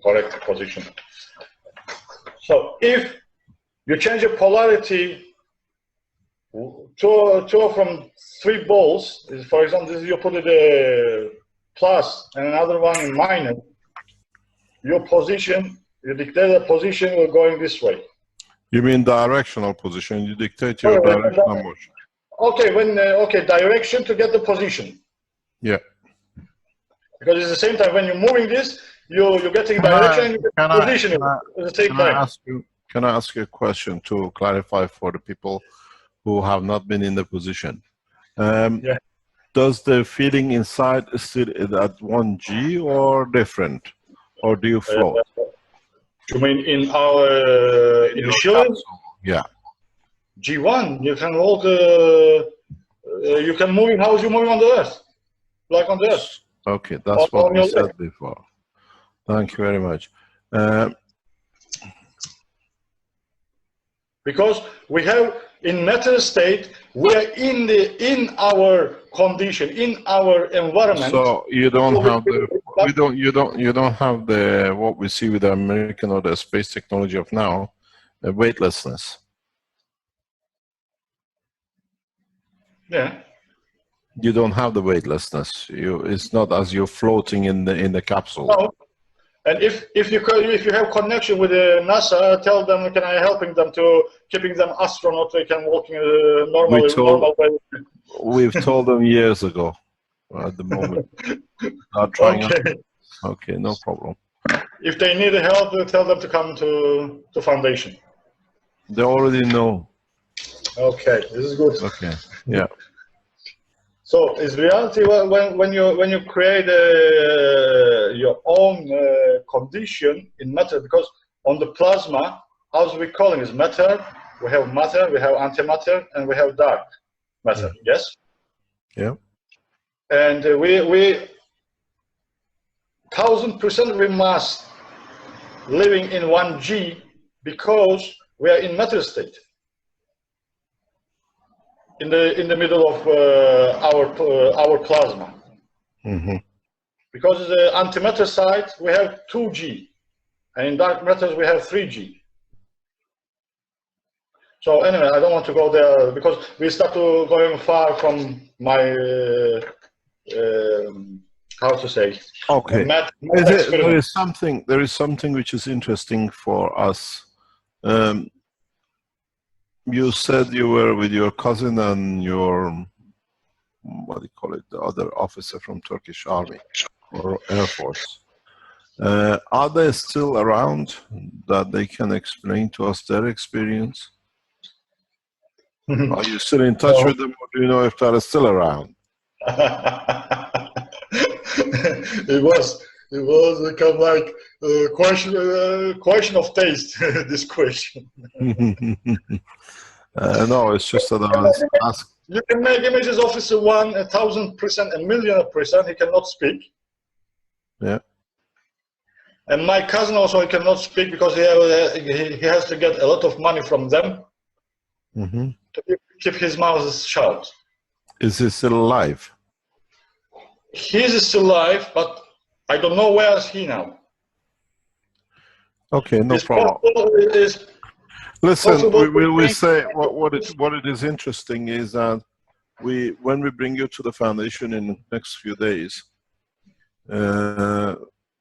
correct position. So if you change the polarity two from three balls, for example, you put it a plus and another one in minus, your position, you dictate the position, we're going this way. You mean directional position? You dictate your directional motion. Okay, okay, direction to get the position. Yeah. Because it's the same time when you're moving this, you're getting direction and you get position at the same time. Can I ask you a question to clarify for the people who have not been in the position? Yeah. Does the feeling inside still at 1G or different? Or do you float? You mean in our initial? Yeah. G1, you can walk, you can move how you're moving on the earth, like on the earth. Okay, that's what we said before. Thank you very much. Because we have in matter state, we are in our condition, in our environment. So you don't have the you don't have the what we see with the American or the space technology of now, the weightlessness. Yeah. You don't have the weightlessness. It's not as you're floating in the capsule. No. And if you have connection with NASA, tell them, can I helping them to keeping them astronaut? They can walk in a normal way. We've told them years ago. At the moment, not trying. Okay. Okay, no problem. If they need help, tell them to come to foundation. They already know. Okay, this is good. Okay, yeah. So is reality when you create your own condition in matter, because on the plasma, as we calling is matter, we have antimatter, and we have dark matter. Yes. Yeah. And we 1000% we must living in 1G because we are in matter state. In the middle of our plasma. Mm-hmm. Because the antimatter side we have 2G, and in dark matters we have 3G. So anyway, I don't want to go there because we start to going far from my how to say. Okay. There is something which is interesting for us. You said you were with your cousin and your, what do you call it, the other officer from Turkish Army or Air Force. Are they still around that they can explain to us their experience? Are you still in touch with them, or do you know if they're still around? It was kind of like question of taste. This question. No, it's just that I was asking. You can make images officer 1000%, 1,000,000%. He cannot speak. Yeah. And my cousin also cannot speak because he has to get a lot of money from them. Mm-hmm. keep his mouth shut. Is he still alive? He's still alive, but I don't know where is he now. Okay, no It's problem. possible, it's Listen, possible we to say what it is interesting is that when we bring you to the foundation in the next few days,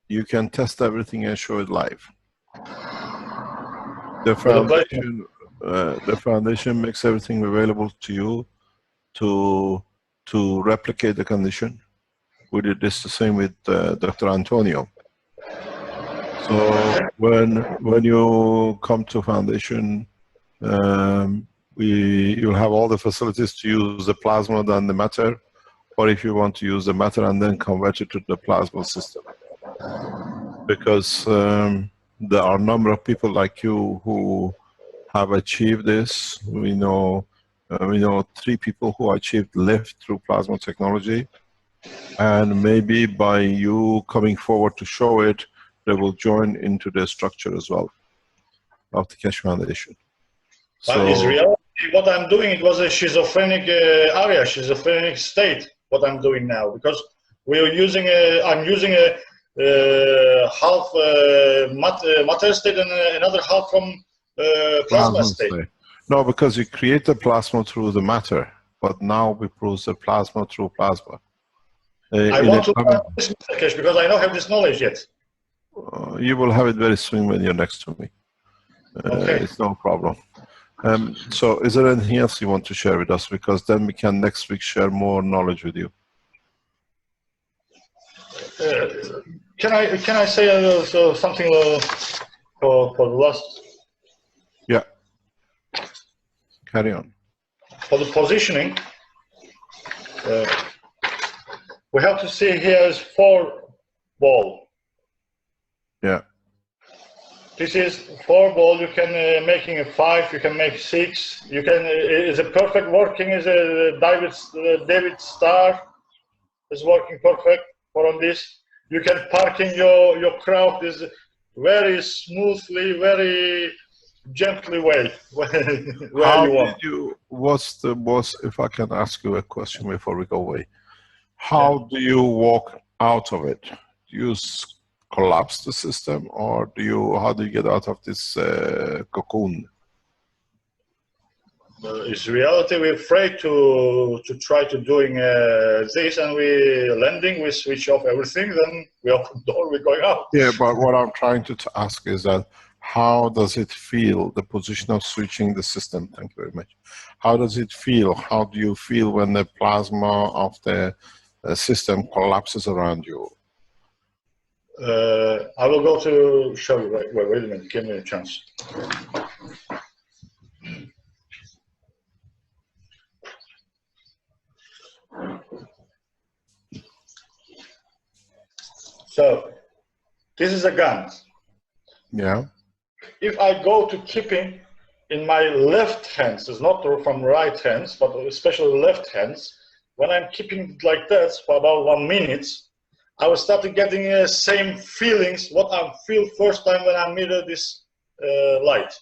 you can test everything and show it live. The foundation makes everything available to you to replicate the condition. We did this the same with Dr. Antonio. So when you come to foundation, you'll have all the facilities to use the plasma and the matter, or if you want to use the matter and then convert it to the plasma system. Because there are a number of people like you who have achieved this. We know 3 people who achieved lift through plasma technology, and maybe by you coming forward to show it, they will join into the structure as well of the Keshe Foundation. But is reality what I'm doing? It was a schizophrenic area, schizophrenic state. What I'm doing now, because we're using I'm using a half matter state and another half from plasma state. No, because you create the plasma through the matter, but now we produce the plasma through plasma. I want to learn this, Mr. Keshe, because I don't have this knowledge yet. You will have it very soon when you're next to me. Okay. It's no problem. So is there anything else you want to share with us? Because then we can next week share more knowledge with you. Can I say something for the last? Yeah. Carry on. For the positioning, we have to see here is 4 ball. Yeah. This is 4 ball. You can making a 5. You can make 6. You can is a perfect working. Is a David Star is working perfect for on this. You can parking your crowd is very smoothly, very gently way where you want. If I can ask you a question before we go away, how do you walk out of it? Do you collapse the system, or how do you get out of this cocoon? It's reality. We're afraid to try to doing this, and we landing. We switch off everything. Then we open the door. We're going out. Yeah, but what I'm trying to ask is that how does it feel, the position of switching the system? Thank you very much. How does it feel? How do you feel when the plasma of the system collapses around you? I will go to show you. Wait a minute. Give me a chance. So this is a gun. Yeah. If I go to keeping in my left hands, it's not from right hands, but especially left hands, when I'm keeping it like that for about 1 minute, I will start getting same feelings what I feel first time when I mirror this light.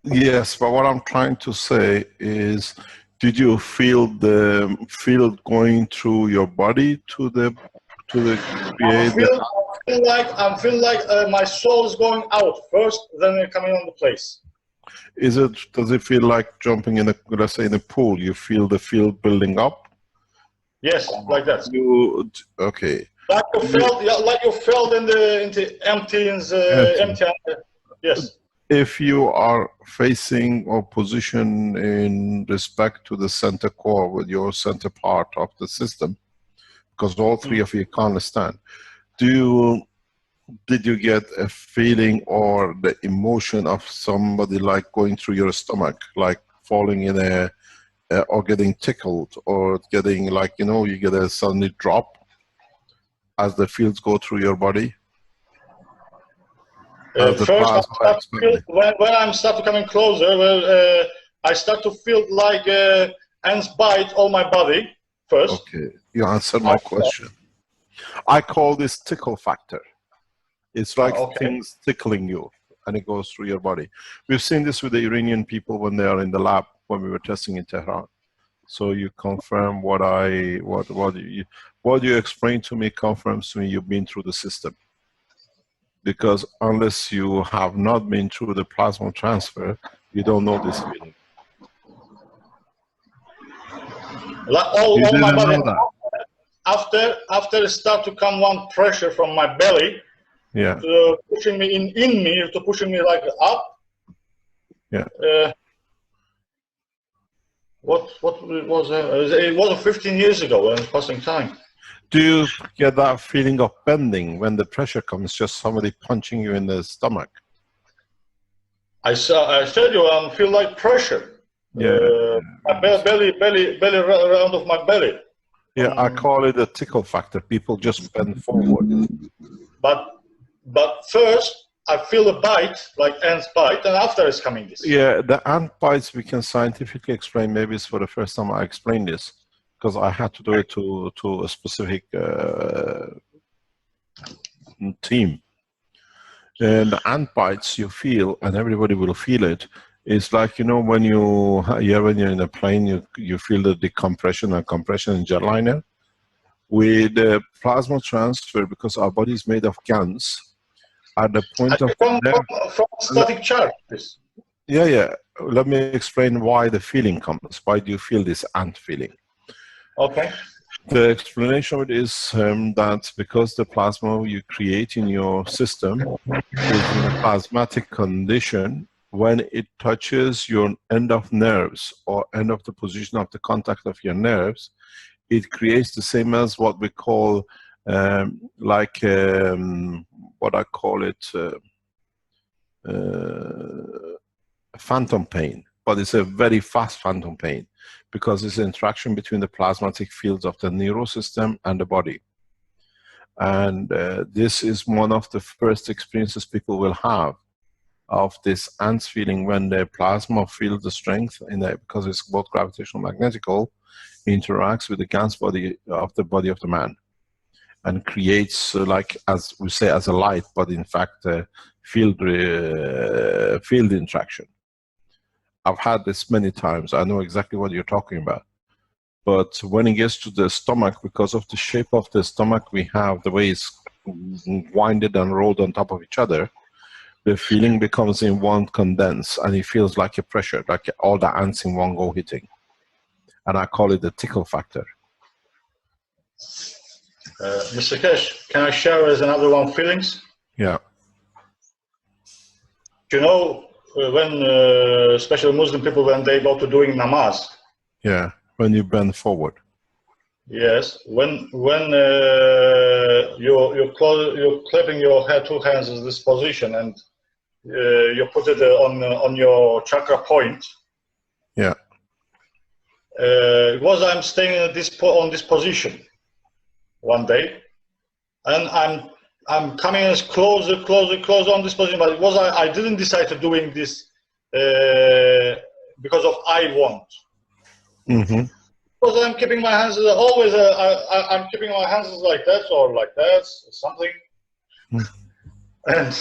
Yes, but what I'm trying to say is, did you feel the field going through your body to the I feel like my soul is going out first, then coming on the place. Does it feel like jumping in let's say in a pool? You feel the field building up? Yes, like that. Okay. Like you felt in the empty. Yes. If you are facing or position in respect to the center core with your center part of the system, because all 3 of you can't stand, did you get a feeling or the emotion of somebody like going through your stomach, like falling in or getting tickled, or getting like, you get a suddenly drop as the fields go through your body? First, when I'm start coming closer, I start to feel like ants bite all my body first. Okay, you answered my question. I call this tickle factor. It's like things tickling you, and it goes through your body. We've seen this with the Iranian people when they are in the lab. when we were testing in Tehran. So you confirm what you explained to me confirms to me you've been through the system. Because unless you have not been through the plasma transfer, you don't know this feeling. Like all You my didn't body. know that. After it start to come one pressure from my belly, Yeah. to pushing me in me, to pushing me like up. Yeah. What was it? Was 15 years ago, and it's passing time. Do you get that feeling of bending when the pressure comes, just somebody punching you in the stomach? I said you feel like pressure. Yeah. My belly around of my belly. Yeah, I call it a tickle factor. People just bend forward. But first I feel a bite, like ants bite, and after it's coming this. Yeah, the ant bites we can scientifically explain. Maybe it's for the first time I explained this, because I had to do it to a specific team. And the ant bites you feel, and everybody will feel it. It's like, you know, when when you're in a plane, you feel the decompression and compression in jetliner. With the plasma transfer, because our body is made of GANs, at the point of from static charge. Yeah. Let me explain why the feeling comes. Why do you feel this ant feeling? Okay. The explanation of it is that because the plasma you create in your system is in a plasmatic condition, when it touches your end of nerves or end of the position of the contact of your nerves, it creates the same as what we call what I call it phantom pain, but it's a very fast phantom pain because it's interaction between the plasmatic fields of the neurosystem and the body. And this is one of the first experiences people will have of this ants feeling when the plasma feels the strength in it, because it's both gravitational magnetical, interacts with the GANs body of the man and creates like, as we say, as a light, but in fact field interaction. I've had this many times. I know exactly what you're talking about. But when it gets to the stomach, because of the shape of the stomach we have, the way it's winded and rolled on top of each other, the feeling becomes in one condense, and it feels like a pressure, like all the ants in one go hitting. And I call it the tickle factor. Mr. Keshe, can I share as another one feelings? Yeah. You know, when especially Muslim people, when they go to doing namaz. Yeah, when you bend forward. Yes, when you're clapping your head, two hands in this position, and you put it on your chakra point. Yeah. I'm staying at on this position one day, and I'm coming as closer on this position. But I didn't decide to doing this because of I want. Mm-hmm. Because I'm keeping my hands always. I'm keeping my hands like that or like that, something. And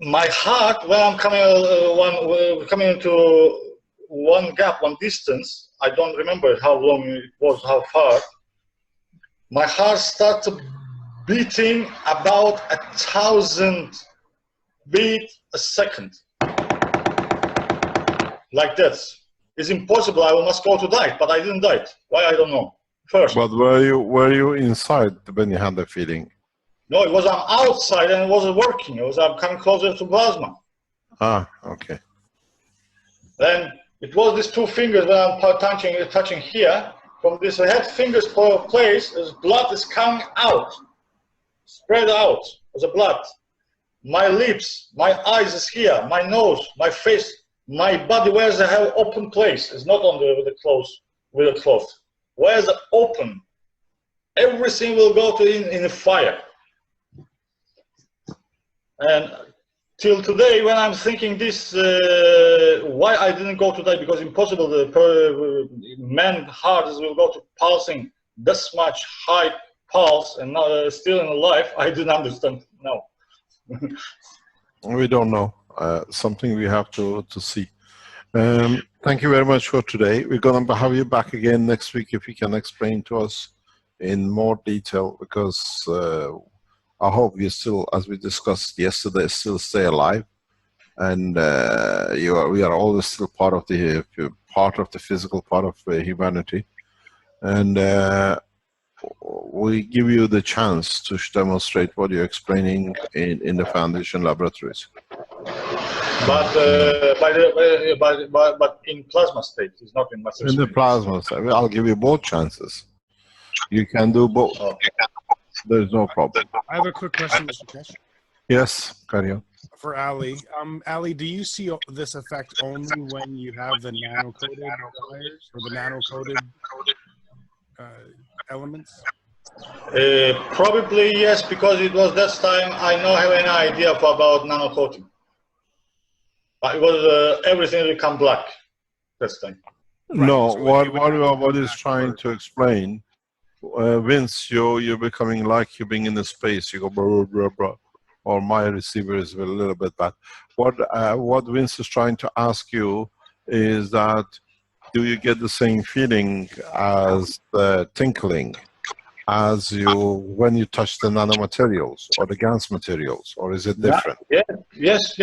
my heart, when I'm coming into one gap, one distance, I don't remember how long it was, how far. My heart started beating about 1,000 beats a second. Like that. It's impossible. I must go to die, but I didn't die. Why? I don't know. First. But were you inside when you had the feeling? No, it was I'm outside and it wasn't working. It was I'm coming closer to plasma. Ah, okay. Then it was these two fingers when I'm touching here. From this head fingers place, as blood is coming out, spread out as a blood. My lips, my eyes is here, my nose, my face. My body, where's the hell open place? It's not on with the cloth. Where's the open? Everything will go to in the fire. And till today, when I'm thinking this, why I didn't go to that? Because impossible. The man heart will go to pulsing this much high pulse and not, still in life. I didn't understand. No. We don't know. something we have to see. Thank you very much for today. We're going to have you back again next week if you can explain to us in more detail, because I hope you still, as we discussed yesterday, still stay alive, and we are always still part of the physical part of humanity, and we give you the chance to demonstrate what you're explaining in the Foundation laboratories. But but in plasma state, it's not in matter In the state. plasma state, I'll give you both chances. You can do both. Oh. There's no problem. I have a quick question, Mr. Keshe. Yes, carry on. For Ali. Ali, do you see this effect only when you have the nano-coated wires or the nano-coated elements? Probably yes, because it was that time I don't have any idea about nano coating. But it was everything become black this time. No, So what is trying to explain, Vince, you're becoming like you're being in the space. You go blah, blah, blah, or my receiver is a little bit bad. What Vince is trying to ask you is that, do you get the same feeling as the tinkling as when you touch the nanomaterials or the GANS materials, or is it different? Yes.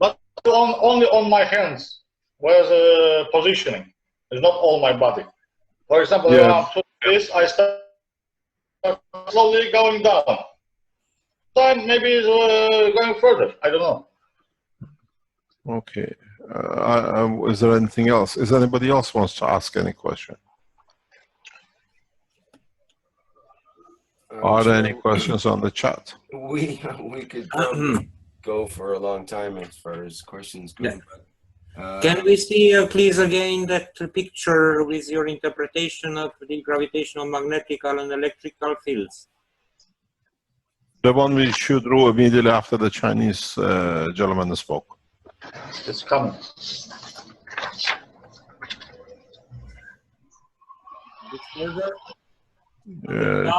But only on my hands. Where's the positioning? It's not all my body. For example, when I'm doing this, I start slowly going down. Time maybe is going further. I don't know. Okay. Is there anything else? Is anybody else wants to ask any question? Are there any questions on the chat? We could probably go for a long time as far as questions go. Yeah. But, can we see, please, again that picture with your interpretation of the gravitational, magnetical, and electrical fields? The one we should do immediately after the Chinese gentleman spoke. It's coming.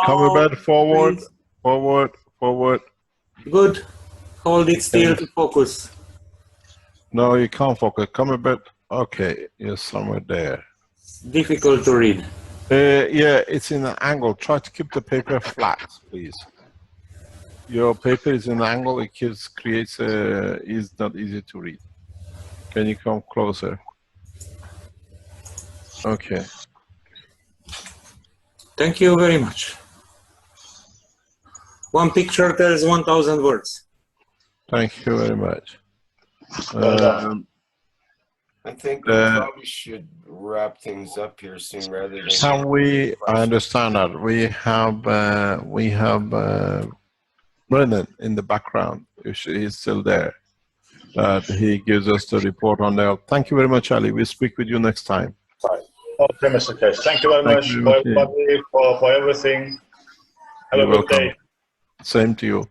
Come a bit forward, forward. Good. Hold it still to focus. No, you can't focus. Come a bit. Okay, you're somewhere there. It's difficult to read. Yeah, it's in an angle. Try to keep the paper flat, please. Your paper is in an angle. It creates is not easy to read. Can you come closer? Okay. Thank you very much. One picture tells 1,000 words. Thank you very much. I think we probably should wrap things up here soon rather than. I understand that we have Brennan in the background. He's still there. He gives us the report on there. Thank you very much, Ali. We'll speak with you next time. Okay, Mr. Keshe. Thank you very much for everything. Have a good day. Same to you.